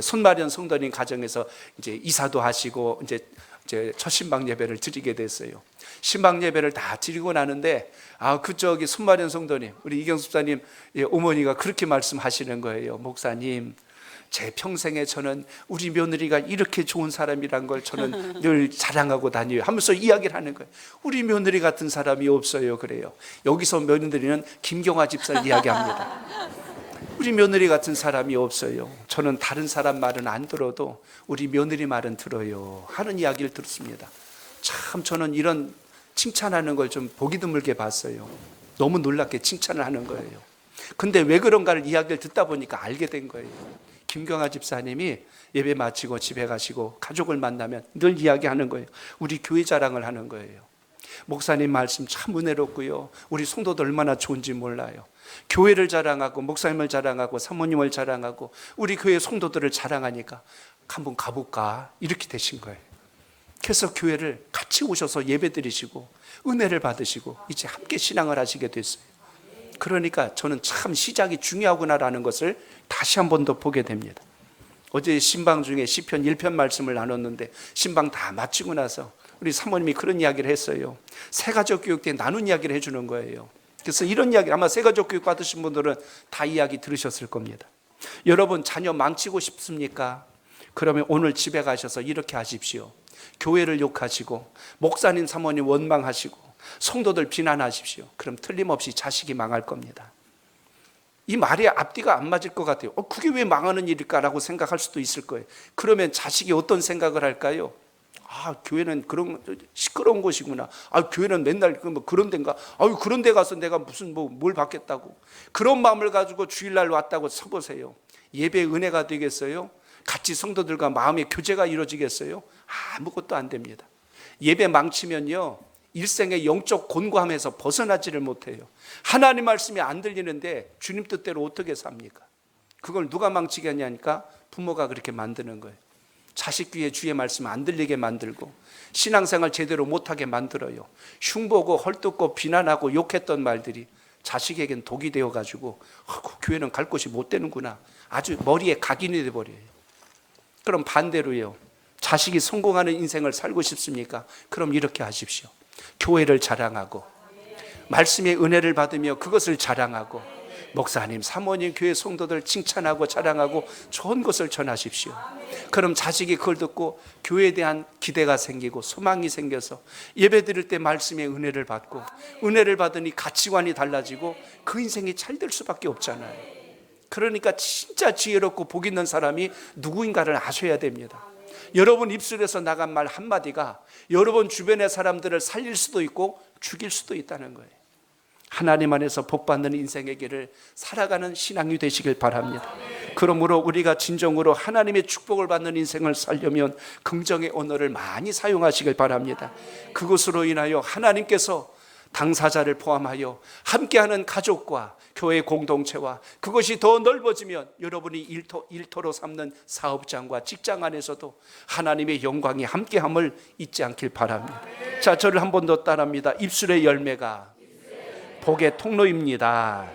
Speaker 1: 손마련 성도님 가정에서 이제 이사도 하시고 이제 첫 신방 예배를 드리게 됐어요. 신방 예배를 다 드리고 나는데 그쪽이 손마련 성도님, 우리 이경석 집사님 어머니가 그렇게 말씀하시는 거예요. 목사님, 제 평생에 저는 우리 며느리가 이렇게 좋은 사람이란 걸 저는 늘 자랑하고 다녀요 하면서 이야기를 하는 거예요. 우리 며느리 같은 사람이 없어요. 그래요. 여기서 며느리는 김경화 집사를 이야기합니다. 우리 며느리 같은 사람이 없어요. 저는 다른 사람 말은 안 들어도 우리 며느리 말은 들어요 하는 이야기를 들었습니다. 참 저는 이런 칭찬하는 걸 좀 보기 드물게 봤어요. 너무 놀랍게 칭찬을 하는 거예요. 근데 왜 그런가를 이야기를 듣다 보니까 알게 된 거예요. 김경아 집사님이 예배 마치고 집에 가시고 가족을 만나면 늘 이야기하는 거예요. 우리 교회 자랑을 하는 거예요. 목사님 말씀 참 은혜롭고요, 우리 성도들 얼마나 좋은지 몰라요. 교회를 자랑하고 목사님을 자랑하고 사모님을 자랑하고 우리 교회 성도들을 자랑하니까 한번 가볼까 이렇게 되신 거예요. 그래서 교회를 같이 오셔서 예배 드리시고 은혜를 받으시고 이제 함께 신앙을 하시게 됐어요. 그러니까 저는 참 시작이 중요하구나라는 것을 다시 한 번 더 보게 됩니다. 어제 신방 중에 시편 1편 말씀을 나눴는데 신방 다 마치고 나서 우리 사모님이 그런 이야기를 했어요. 새가족 교육 때 나눈 이야기를 해주는 거예요. 그래서 이런 이야기, 아마 새가족 교육 받으신 분들은 다 이야기 들으셨을 겁니다. 여러분 자녀 망치고 싶습니까? 그러면 오늘 집에 가셔서 이렇게 하십시오. 교회를 욕하시고 목사님 사모님 원망하시고 성도들 비난하십시오. 그럼 틀림없이 자식이 망할 겁니다. 이 말이 앞뒤가 안 맞을 것 같아요. 그게 왜 망하는 일일까라고 생각할 수도 있을 거예요. 그러면 자식이 어떤 생각을 할까요? 교회는 그런 시끄러운 곳이구나. 교회는 맨날 그런 데인가? 그런 데 가서 내가 무슨 뭘 받겠다고. 그런 마음을 가지고 주일날 왔다고 서보세요. 예배의 은혜가 되겠어요? 같이 성도들과 마음의 교제가 이루어지겠어요? 아무것도 안 됩니다. 예배 망치면요, 일생의 영적 곤고함에서 벗어나지를 못해요. 하나님 말씀이 안 들리는데 주님 뜻대로 어떻게 삽니까? 그걸 누가 망치게 하냐니까 부모가 그렇게 만드는 거예요. 자식 귀에 주의 말씀 안 들리게 만들고 신앙생활 제대로 못하게 만들어요. 흉보고 헐뜯고 비난하고 욕했던 말들이 자식에겐 독이 되어가지고 교회는 갈 곳이 못 되는구나, 아주 머리에 각인이 돼버려요. 그럼 반대로요, 자식이 성공하는 인생을 살고 싶습니까? 그럼 이렇게 하십시오. 교회를 자랑하고 말씀의 은혜를 받으며 그것을 자랑하고 목사님, 사모님, 교회 성도들 칭찬하고 자랑하고 좋은 것을 전하십시오. 그럼 자식이 그걸 듣고 교회에 대한 기대가 생기고 소망이 생겨서 예배 드릴 때 말씀의 은혜를 받고, 은혜를 받으니 가치관이 달라지고 그 인생이 잘 될 수밖에 없잖아요. 그러니까 진짜 지혜롭고 복 있는 사람이 누구인가를 아셔야 됩니다. 여러분 입술에서 나간 말 한마디가 여러분 주변의 사람들을 살릴 수도 있고 죽일 수도 있다는 거예요. 하나님 안에서 복받는 인생의 길을 살아가는 신앙이 되시길 바랍니다. 그러므로 우리가 진정으로 하나님의 축복을 받는 인생을 살려면 긍정의 언어를 많이 사용하시길 바랍니다. 그것으로 인하여 하나님께서 당사자를 포함하여 함께하는 가족과 교회 공동체와 그것이 더 넓어지면 여러분이 일터로 삼는 사업장과 직장 안에서도 하나님의 영광이 함께함을 잊지 않길 바랍니다. 자, 저를 한 번 더 따라합니다. 입술의 열매가 복의 통로입니다.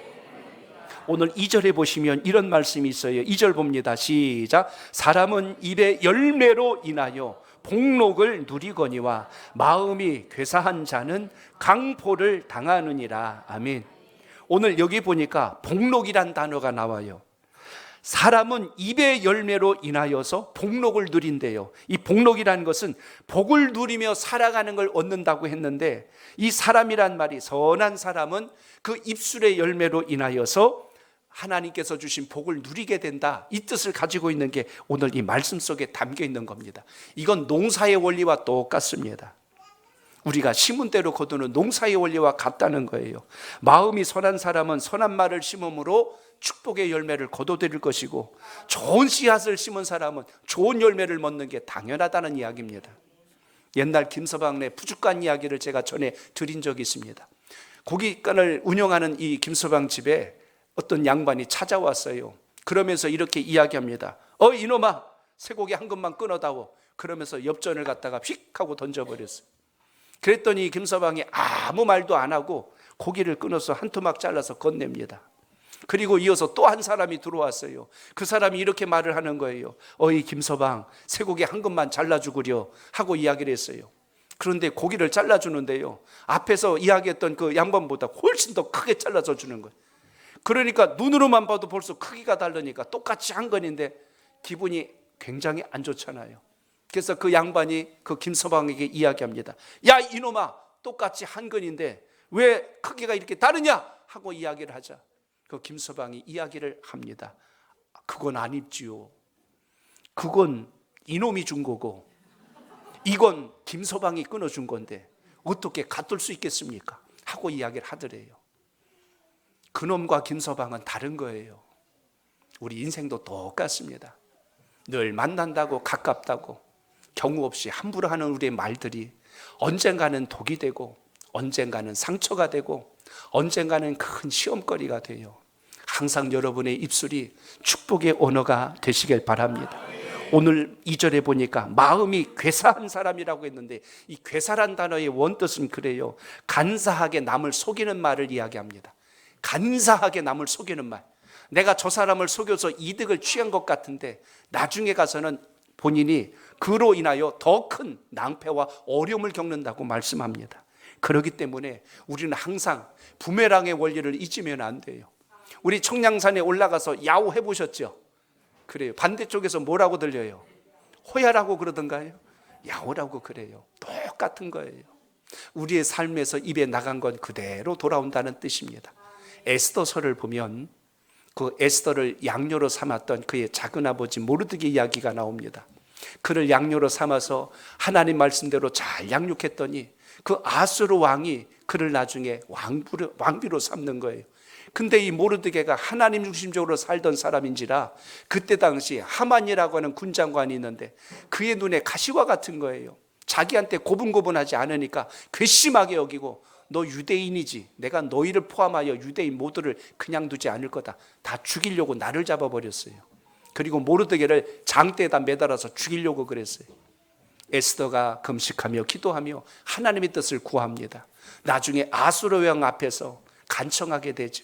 Speaker 1: 오늘 2절에 보시면 이런 말씀이 있어요. 2절 봅니다. 시작. 사람은 입의 열매로 인하여 복록을 누리거니와 마음이 괴사한 자는 강포를 당하느니라. 아멘. 오늘 여기 보니까 복록이란 단어가 나와요. 사람은 입의 열매로 인하여서 복록을 누린대요. 이 복록이라는 것은 복을 누리며 살아가는 걸 얻는다고 했는데, 이 사람이란 말이 선한 사람은 그 입술의 열매로 인하여서 하나님께서 주신 복을 누리게 된다, 이 뜻을 가지고 있는 게 오늘 이 말씀 속에 담겨 있는 겁니다. 이건 농사의 원리와 똑같습니다. 우리가 심은 대로 거두는 농사의 원리와 같다는 거예요. 마음이 선한 사람은 선한 말을 심음으로 축복의 열매를 거둬들일 것이고, 좋은 씨앗을 심은 사람은 좋은 열매를 먹는 게 당연하다는 이야기입니다. 옛날 김서방네 푸주간 이야기를 제가 전에 드린 적이 있습니다. 고깃간을 운영하는 이 김서방 집에 어떤 양반이 찾아왔어요. 그러면서 이렇게 이야기합니다. 이놈아, 쇠고기 한 근만 끊어다오. 그러면서 엽전을 갖다가 휙 하고 던져버렸어요. 그랬더니 김서방이 아무 말도 안 하고 고기를 끊어서 한 토막 잘라서 건넵니다. 그리고 이어서 또 한 사람이 들어왔어요. 그 사람이 이렇게 말을 하는 거예요. 어이 김서방, 쇠고기 한 근만 잘라주구려 하고 이야기를 했어요. 그런데 고기를 잘라주는데요, 앞에서 이야기했던 그 양반보다 훨씬 더 크게 잘라서 주는 거예요. 그러니까 눈으로만 봐도 벌써 크기가 다르니까 똑같이 한 건인데 기분이 굉장히 안 좋잖아요. 그래서 그 양반이 그 김서방에게 이야기합니다. 야 이놈아, 똑같이 한 건인데 왜 크기가 이렇게 다르냐 하고 이야기를 하자. 그 김서방이 이야기를 합니다. 그건 아닙지요. 그건 이놈이 준 거고 이건 김서방이 끊어준 건데 어떻게 같을 수 있겠습니까? 하고 이야기를 하더래요. 그놈과 김서방은 다른 거예요. 우리 인생도 똑같습니다. 늘 만난다고 가깝다고 경우 없이 함부로 하는 우리의 말들이 언젠가는 독이 되고 언젠가는 상처가 되고 언젠가는 큰 시험거리가 돼요. 항상 여러분의 입술이 축복의 언어가 되시길 바랍니다. 오늘 2절에 보니까 마음이 괴사한 사람이라고 했는데 이 괴사란 단어의 원뜻은 그래요. 간사하게 남을 속이는 말을 이야기합니다. 간사하게 남을 속이는 말. 내가 저 사람을 속여서 이득을 취한 것 같은데 나중에 가서는 본인이 그로 인하여 더 큰 낭패와 어려움을 겪는다고 말씀합니다. 그렇기 때문에 우리는 항상 부메랑의 원리를 잊으면 안 돼요. 우리 청량산에 올라가서 야호 해보셨죠? 그래요. 반대쪽에서 뭐라고 들려요? 호야라고 그러던가요? 야호라고 그래요. 똑같은 거예요. 우리의 삶에서 입에 나간 건 그대로 돌아온다는 뜻입니다. 에스더서를 보면 그 에스더를 양녀로 삼았던 그의 작은아버지 모르드게 이야기가 나옵니다. 그를 양녀로 삼아서 하나님 말씀대로 잘 양육했더니 그 아수르 왕이 그를 나중에 왕비로 삼는 거예요. 근데 이 모르드게가 하나님 중심적으로 살던 사람인지라 그때 당시 하만이라고 하는 군장관이 있는데 그의 눈에 가시와 같은 거예요. 자기한테 고분고분하지 않으니까 괘씸하게 여기고 너 유대인이지, 내가 너희를 포함하여 유대인 모두를 그냥 두지 않을 거다. 다 죽이려고 나를 잡아버렸어요. 그리고 모르드게를 장대에다 매달아서 죽이려고 그랬어요. 에스더가 금식하며 기도하며 하나님의 뜻을 구합니다. 나중에 아수르 왕 앞에서 간청하게 되죠.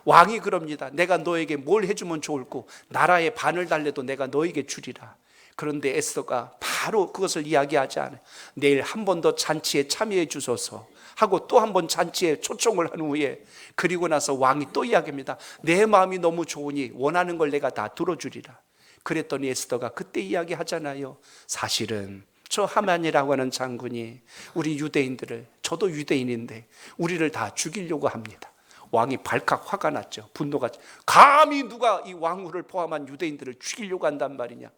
Speaker 1: 왕이 그럽니다. 내가 너에게 뭘 해주면 좋을꼬? 나라의 반을 달래도 내가 너에게 주리라. 그런데 에스더가 바로 그것을 이야기하지 않아요. 내일 한 번 더 잔치에 참여해 주소서 하고 또 한 번 잔치에 초청을 한 후에 그리고 나서 왕이 또 이야기합니다. 내 마음이 너무 좋으니 원하는 걸 내가 다 들어주리라. 그랬더니 에스더가 그때 이야기하잖아요. 사실은 저 하만이라고 하는 장군이 우리 유대인들을, 저도 유대인인데 우리를 다 죽이려고 합니다. 왕이 발칵 화가 났죠. 분노가, 감히 누가 이 왕후를 포함한 유대인들을 죽이려고 한단 말이냐.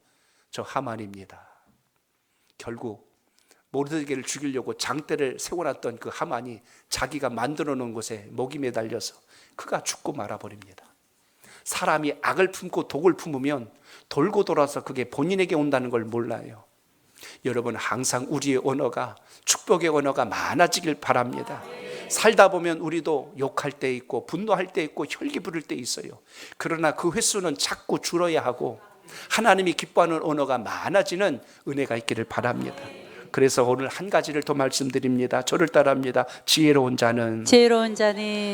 Speaker 1: 저 하만입니다. 결국 모르드게를 죽이려고 장대를 세워놨던 그 하만이 자기가 만들어 놓은 곳에 목이 매달려서 그가 죽고 말아버립니다. 사람이 악을 품고 독을 품으면 돌고 돌아서 그게 본인에게 온다는 걸 몰라요. 여러분, 항상 우리의 언어가 축복의 언어가 많아지길 바랍니다. 살다 보면 우리도 욕할 때 있고 분노할 때 있고 혈기 부를 때 있어요. 그러나 그 횟수는 자꾸 줄어야 하고 하나님이 기뻐하는 언어가 많아지는 은혜가 있기를 바랍니다. 그래서 오늘 한 가지를 더 말씀드립니다. 저를 따라합니다. 지혜로운 자는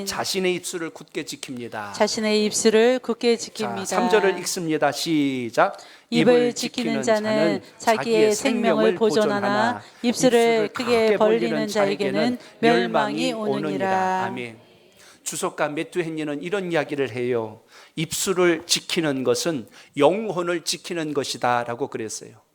Speaker 1: 자신의 입술을 굳게 지킵니다.
Speaker 2: 자신의 입술을 굳게 지킵니다.
Speaker 1: 자, 3절을 읽습니다. 시작.
Speaker 2: 입을 지키는 자는 자기의 생명을 보존하나 입술을 크게 벌리는 자에게는 멸망이 오느니라.
Speaker 1: 아멘. 주석가 매튜 헨리는 이런 이야기를 해요. 입술을 지키는 것은 영혼을 지키는 것이다 라고 그랬어요.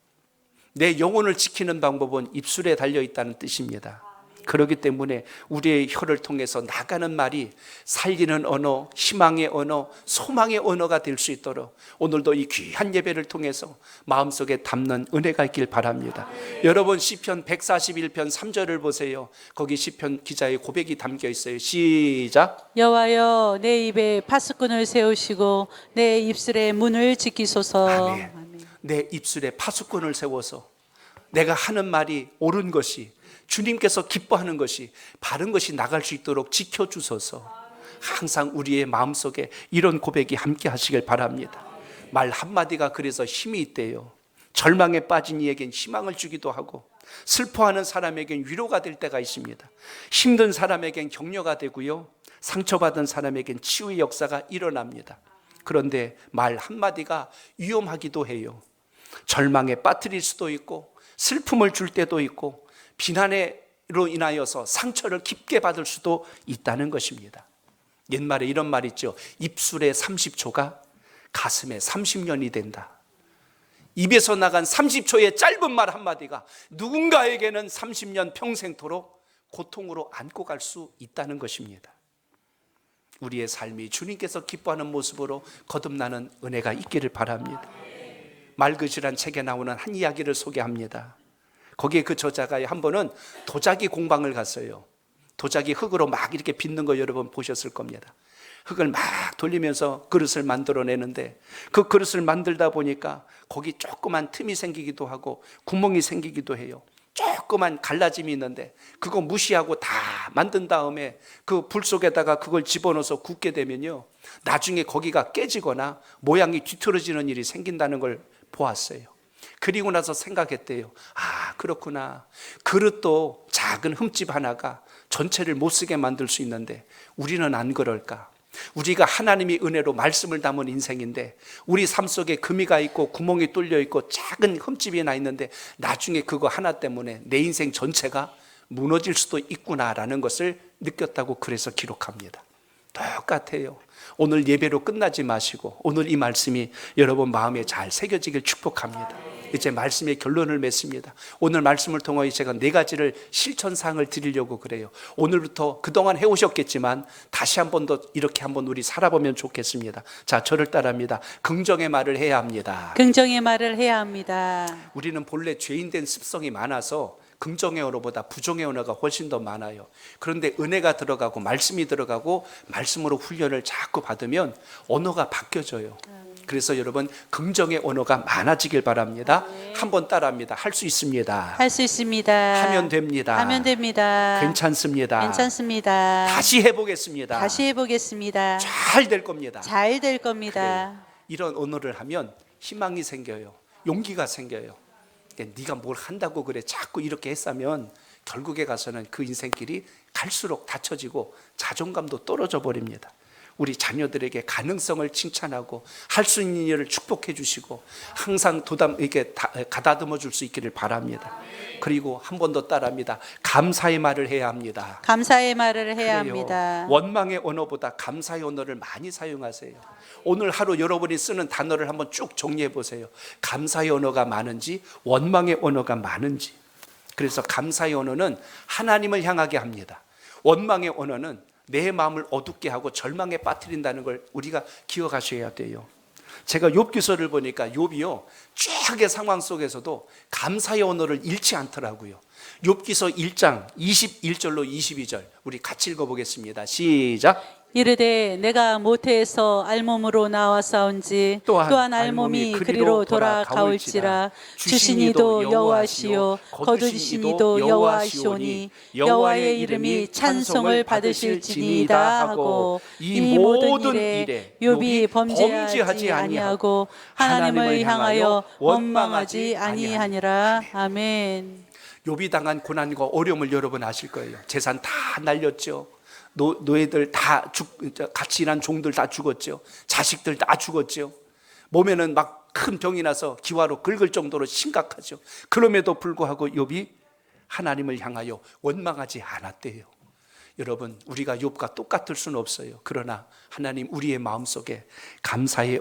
Speaker 1: 내 영혼을 지키는 방법은 입술에 달려있다는 뜻입니다. 그렇기 때문에 우리의 혀를 통해서 나가는 말이 살리는 언어, 희망의 언어, 소망의 언어가 될 수 있도록 오늘도 이 귀한 예배를 통해서 마음속에 담는 은혜가 있길 바랍니다. 여러분, 시편 141편 3절을 보세요. 거기 시편 기자의 고백이 담겨 있어요. 시작.
Speaker 2: 여호와여, 내 입에 파수꾼을 세우시고 내 입술의 문을 지키소서.
Speaker 1: 아멘. 내 입술에 파수꾼을 세워서 내가 하는 말이 옳은 것이, 주님께서 기뻐하는 것이, 바른 것이 나갈 수 있도록 지켜주소서. 항상 우리의 마음속에 이런 고백이 함께 하시길 바랍니다. 말 한마디가 그래서 힘이 있대요. 절망에 빠진 이에겐 희망을 주기도 하고 슬퍼하는 사람에겐 위로가 될 때가 있습니다. 힘든 사람에겐 격려가 되고요, 상처받은 사람에겐 치유의 역사가 일어납니다. 그런데 말 한마디가 위험하기도 해요. 절망에 빠뜨릴 수도 있고 슬픔을 줄 때도 있고 비난으로 인하여서 상처를 깊게 받을 수도 있다는 것입니다. 옛말에 이런 말 있죠. 입술에 30초가 가슴에 30년이 된다. 입에서 나간 30초의 짧은 말 한마디가 누군가에게는 30년 평생토록 고통으로 안고 갈 수 있다는 것입니다. 우리의 삶이 주님께서 기뻐하는 모습으로 거듭나는 은혜가 있기를 바랍니다. 말그지란 책에 나오는 한 이야기를 소개합니다. 거기에 그 저자가 한 번은 도자기 공방을 갔어요. 도자기 흙으로 막 이렇게 빚는 거 여러분 보셨을 겁니다. 흙을 막 돌리면서 그릇을 만들어내는데 그 그릇을 만들다 보니까 거기 조그만 틈이 생기기도 하고 구멍이 생기기도 해요. 조그만 갈라짐이 있는데 그거 무시하고 다 만든 다음에 그 불 속에다가 그걸 집어넣어서 굽게 되면요, 나중에 거기가 깨지거나 모양이 뒤틀어지는 일이 생긴다는 걸 보았어요. 그리고 나서 생각했대요. 아, 그렇구나. 그릇도 작은 흠집 하나가 전체를 못 쓰게 만들 수 있는데 우리는 안 그럴까? 우리가 하나님의 은혜로 말씀을 담은 인생인데 우리 삶 속에 금이가 있고 구멍이 뚫려 있고 작은 흠집이 나 있는데 나중에 그거 하나 때문에 내 인생 전체가 무너질 수도 있구나라는 것을 느꼈다고 그래서 기록합니다. 똑같아요. 오늘 예배로 끝나지 마시고 오늘 이 말씀이 여러분 마음에 잘 새겨지길 축복합니다. 이제 말씀의 결론을 맺습니다. 오늘 말씀을 통하여 제가 4가지를 실천사항을 드리려고 그래요. 오늘부터 그동안 해오셨겠지만 다시 한 번 더 이렇게 한번 우리 살아보면 좋겠습니다. 자, 저를 따라합니다. 긍정의 말을 해야 합니다.
Speaker 2: 긍정의 말을 해야 합니다.
Speaker 1: 우리는 본래 죄인된 습성이 많아서 긍정의 언어보다 부정의 언어가 훨씬 더 많아요. 그런데 은혜가 들어가고 말씀이 들어가고 말씀으로 훈련을 자꾸 받으면 언어가 바뀌어져요. 그래서 여러분 긍정의 언어가 많아지길 바랍니다. 한번 따라합니다. 할 수 있습니다.
Speaker 2: 할 수 있습니다.
Speaker 1: 하면 됩니다.
Speaker 2: 하면 됩니다.
Speaker 1: 괜찮습니다.
Speaker 2: 괜찮습니다.
Speaker 1: 다시 해보겠습니다.
Speaker 2: 다시 해보겠습니다.
Speaker 1: 잘 될 겁니다.
Speaker 2: 잘 될 겁니다.
Speaker 1: 그래요. 이런 언어를 하면 희망이 생겨요. 용기가 생겨요. 네가 뭘 한다고 그래 자꾸 이렇게 했으면 결국에 가서는 그 인생길이 갈수록 닫혀지고 자존감도 떨어져 버립니다. 우리 자녀들에게 가능성을 칭찬하고 할 수 있는 일을 축복해 주시고 항상 이렇게 가다듬어 줄 수 있기를 바랍니다. 그리고 한 번 더 따라합니다. 감사의 말을 해야 합니다.
Speaker 2: 감사의 말을 해야
Speaker 1: 그래요.
Speaker 2: 합니다.
Speaker 1: 원망의 언어보다 감사의 언어를 많이 사용하세요. 오늘 하루 여러분이 쓰는 단어를 한번 쭉 정리해 보세요. 감사의 언어가 많은지 원망의 언어가 많은지. 그래서 감사의 언어는 하나님을 향하게 합니다. 원망의 언어는 내 마음을 어둡게 하고 절망에 빠뜨린다는 걸 우리가 기억하셔야 돼요. 제가 욥기서를 보니까 욥이요 최악의 상황 속에서도 감사의 언어를 잃지 않더라고요. 욥기서 1장 21절로 22절 우리 같이 읽어보겠습니다. 시작.
Speaker 2: 이르되 내가 모태에서 알몸으로 나와 싸운지 또한 알몸이 그리로 돌아가올지라 주신 이도 여호와시요 거두신 이도 여호와시오니 여호와의 이름이 찬송을 받으실지니이다 하고 이 모든 일에 욥이 범죄하지 아니하고 하나님을 향하여 원망하지 아니하니라. 아멘.
Speaker 1: 욥이 당한 고난과 어려움을 여러분 아실 거예요. 재산 다 날렸죠. 노예들 다 같이 일한 종들 다 죽었죠. 자식들 다 죽었죠. 몸에는 막 큰 병이 나서 기와로 긁을 정도로 심각하죠. 그럼에도 불구하고 욥이 하나님을 향하여 원망하지 않았대요. 여러분 우리가 욥과 똑같을 수는 없어요. 그러나 하나님 우리의 마음속에 감사의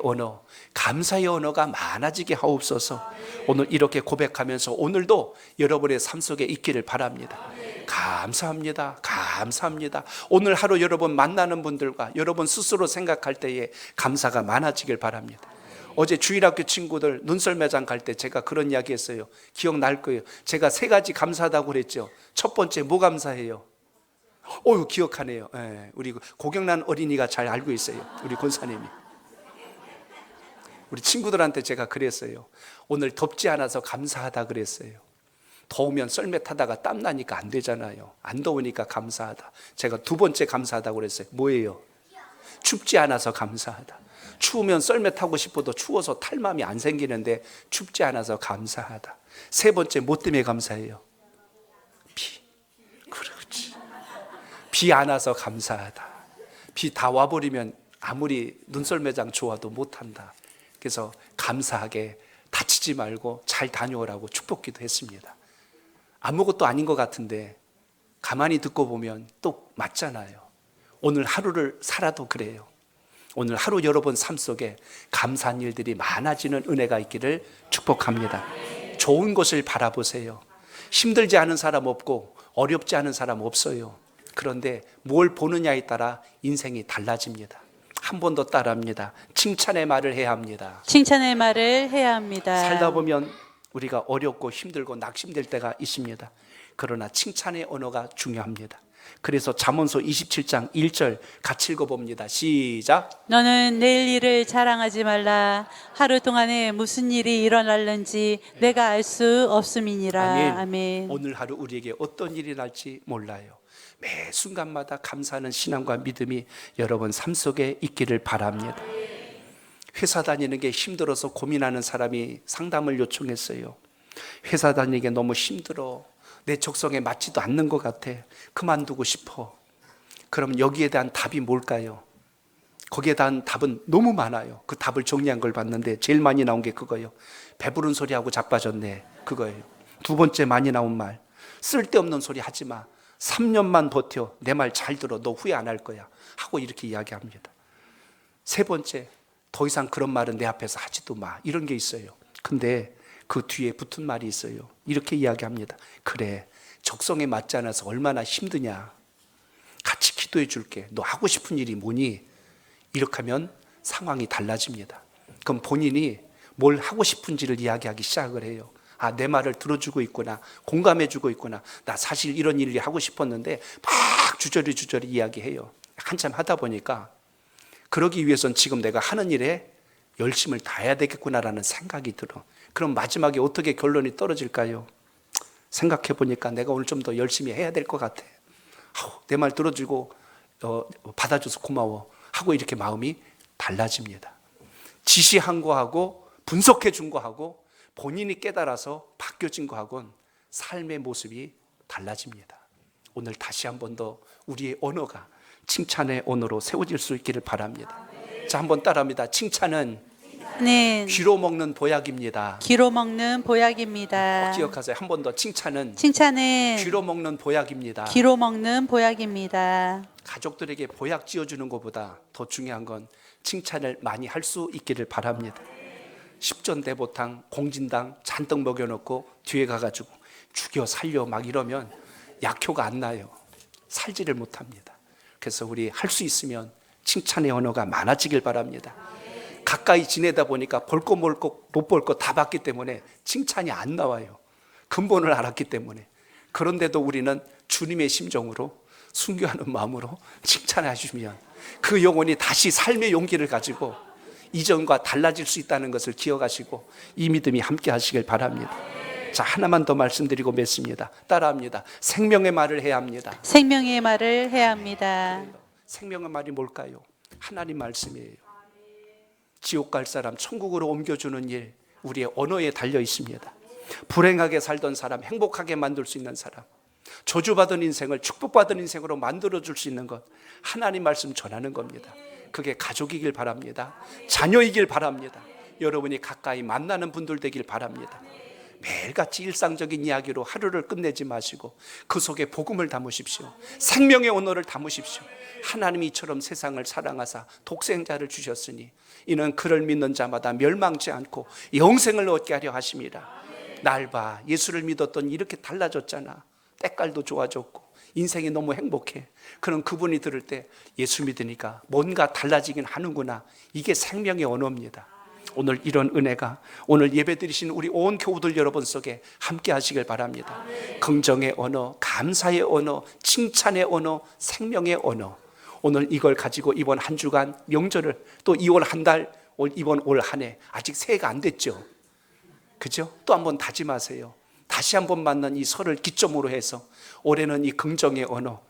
Speaker 1: 언어가 많아지게 하옵소서. 오늘 이렇게 고백하면서 오늘도 여러분의 삶 속에 있기를 바랍니다. 감사합니다. 감사합니다. 오늘 하루 여러분 만나는 분들과 여러분 스스로 생각할 때에 감사가 많아지길 바랍니다. 어제 주일학교 친구들 눈썰매장 갈 때 제가 그런 이야기 했어요. 기억날 거예요. 제가 3가지 감사하다고 그랬죠. 첫 번째 뭐 감사해요? 기억하네요. 우리 고경란 어린이가 잘 알고 있어요. 우리 권사님이. 우리 친구들한테 제가 그랬어요. 오늘 덥지 않아서 감사하다 그랬어요. 더우면 썰매 타다가 땀 나니까 안 되잖아요. 안 더우니까 감사하다. 제가 2번째 감사하다고 그랬어요. 뭐예요? 춥지 않아서 감사하다. 추우면 썰매 타고 싶어도 추워서 탈 마음이 안 생기는데 춥지 않아서 감사하다. 3번째 뭐 때문에 감사해요? 그렇지. 비 안 와서 감사하다. 비 다 와버리면 아무리 눈썰매장 좋아도 못한다. 그래서 감사하게 다치지 말고 잘 다녀오라고 축복기도 했습니다. 아무것도 아닌 것 같은데 가만히 듣고 보면 또 맞잖아요. 오늘 하루를 살아도 그래요. 오늘 하루 여러분 삶 속에 감사한 일들이 많아지는 은혜가 있기를 축복합니다. 좋은 것을 바라보세요. 힘들지 않은 사람 없고 어렵지 않은 사람 없어요. 그런데 뭘 보느냐에 따라 인생이 달라집니다. 한 번 더 따라합니다. 칭찬의 말을 해야 합니다.
Speaker 2: 칭찬의 말을 해야 합니다.
Speaker 1: 살다 보면 우리가 어렵고 힘들고 낙심될 때가 있습니다. 그러나 칭찬의 언어가 중요합니다. 그래서 잠언서 27장 1절 같이 읽어봅니다. 시작.
Speaker 2: 너는 내일 일을 자랑하지 말라. 하루 동안에 무슨 일이 일어날는지 내가 알 수 없음이니라. 아멘.
Speaker 1: 오늘 하루 우리에게 어떤 일이 날지 몰라요. 매 순간마다 감사하는 신앙과 믿음이 여러분 삶 속에 있기를 바랍니다. 회사 다니는 게 힘들어서 고민하는 사람이 상담을 요청했어요. 회사 다니는 게 너무 힘들어. 내 적성에 맞지도 않는 것 같아. 그만두고 싶어. 그럼 여기에 대한 답이 뭘까요? 거기에 대한 답은 너무 많아요. 그 답을 정리한 걸 봤는데 제일 많이 나온 게 그거예요. 배부른 소리하고 자빠졌네. 그거예요. 2번째 많이 나온 말. 쓸데없는 소리 하지 마. 3년만 버텨. 내 말 잘 들어. 너 후회 안 할 거야. 하고 이렇게 이야기합니다. 3번째, 더 이상 그런 말은 내 앞에서 하지도 마. 이런 게 있어요. 근데 그 뒤에 붙은 말이 있어요. 이렇게 이야기합니다. 그래, 적성에 맞지 않아서 얼마나 힘드냐. 같이 기도해 줄게. 너 하고 싶은 일이 뭐니? 이렇게 하면 상황이 달라집니다. 그럼 본인이 뭘 하고 싶은지를 이야기하기 시작을 해요. 아, 내 말을 들어주고 있구나. 공감해 주고 있구나. 나 사실 이런 일이 하고 싶었는데 막 주저리 이야기해요. 한참 하다 보니까 그러기 위해선 지금 내가 하는 일에 열심을 다해야 되겠구나라는 생각이 들어. 그럼 마지막에 어떻게 결론이 떨어질까요? 생각해 보니까 내가 오늘 좀 더 열심히 해야 될 것 같아. 내 말 들어주고 받아줘서 고마워 하고 이렇게 마음이 달라집니다. 지시한 거하고 분석해 준 거하고 본인이 깨달아서 바뀌어진 거하고는 삶의 모습이 달라집니다. 오늘 다시 한 번 더 우리의 언어가 칭찬의 언어로 세워질 수 있기를 바랍니다. 자, 한번 따라합니다. 칭찬은
Speaker 2: 는
Speaker 1: 귀로 먹는 보약입니다.
Speaker 2: 귀로 먹는 보약입니다.
Speaker 1: 기억하세요. 한 번 더. 칭찬은
Speaker 2: 칭찬은
Speaker 1: 귀로 먹는 보약입니다.
Speaker 2: 귀로 먹는 보약입니다.
Speaker 1: 가족들에게 보약 지어주는 것보다 더 중요한 건 칭찬을 많이 할 수 있기를 바랍니다. 십전대보탕 공진당 잔뜩 먹여놓고 뒤에 가가지고 죽여 살려 막 이러면 약효가 안 나요. 살지를 못합니다. 그래서 우리 할 수 있으면 칭찬의 언어가 많아지길 바랍니다. 가까이 지내다 보니까 볼 거 못 볼 거 다 봤기 때문에 칭찬이 안 나와요. 근본을 알았기 때문에. 그런데도 우리는 주님의 심정으로 순교하는 마음으로 칭찬해 주시면 그 영혼이 다시 삶의 용기를 가지고 이전과 달라질 수 있다는 것을 기억하시고 이 믿음이 함께 하시길 바랍니다. 자, 하나만 더 말씀드리고 맺습니다. 따라합니다. 생명의 말을 해야 합니다.
Speaker 2: 생명의 말을 해야 합니다.
Speaker 1: 생명의 말이 뭘까요? 하나님 말씀이에요. 지옥 갈 사람 천국으로 옮겨주는 일, 우리의 언어에 달려 있습니다. 불행하게 살던 사람 행복하게 만들 수 있는 사람, 저주받은 인생을 축복받은 인생으로 만들어줄 수 있는 것, 하나님 말씀 전하는 겁니다. 그게 가족이길 바랍니다. 자녀이길 바랍니다. 여러분이 가까이 만나는 분들 되길 바랍니다. 매일같이 일상적인 이야기로 하루를 끝내지 마시고 그 속에 복음을 담으십시오. 생명의 언어를 담으십시오. 하나님이 이처럼 세상을 사랑하사 독생자를 주셨으니 이는 그를 믿는 자마다 멸망치 않고 영생을 얻게 하려 하심이라. 날 봐, 예수를 믿었더니 이렇게 달라졌잖아. 때깔도 좋아졌고 인생이 너무 행복해. 그런 그분이 들을 때 예수 믿으니까 뭔가 달라지긴 하는구나. 이게 생명의 언어입니다. 오늘 이런 은혜가 오늘 예배 드리신 우리 온 교우들 여러분 속에 함께 하시길 바랍니다. 긍정의 언어, 감사의 언어, 칭찬의 언어, 생명의 언어. 오늘 이걸 가지고 이번 한 주간 명절을 또 2월 한 달, 이번 올 한 해 아직 새해가 안 됐죠. 그죠? 또 한번 다짐하세요. 다시 한번 만난 이 설을 기점으로 해서 올해는 이 긍정의 언어,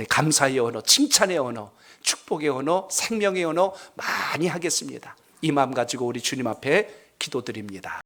Speaker 1: 감사의 언어, 칭찬의 언어, 축복의 언어, 생명의 언어 많이 하겠습니다. 이 마음 가지고 우리 주님 앞에 기도드립니다.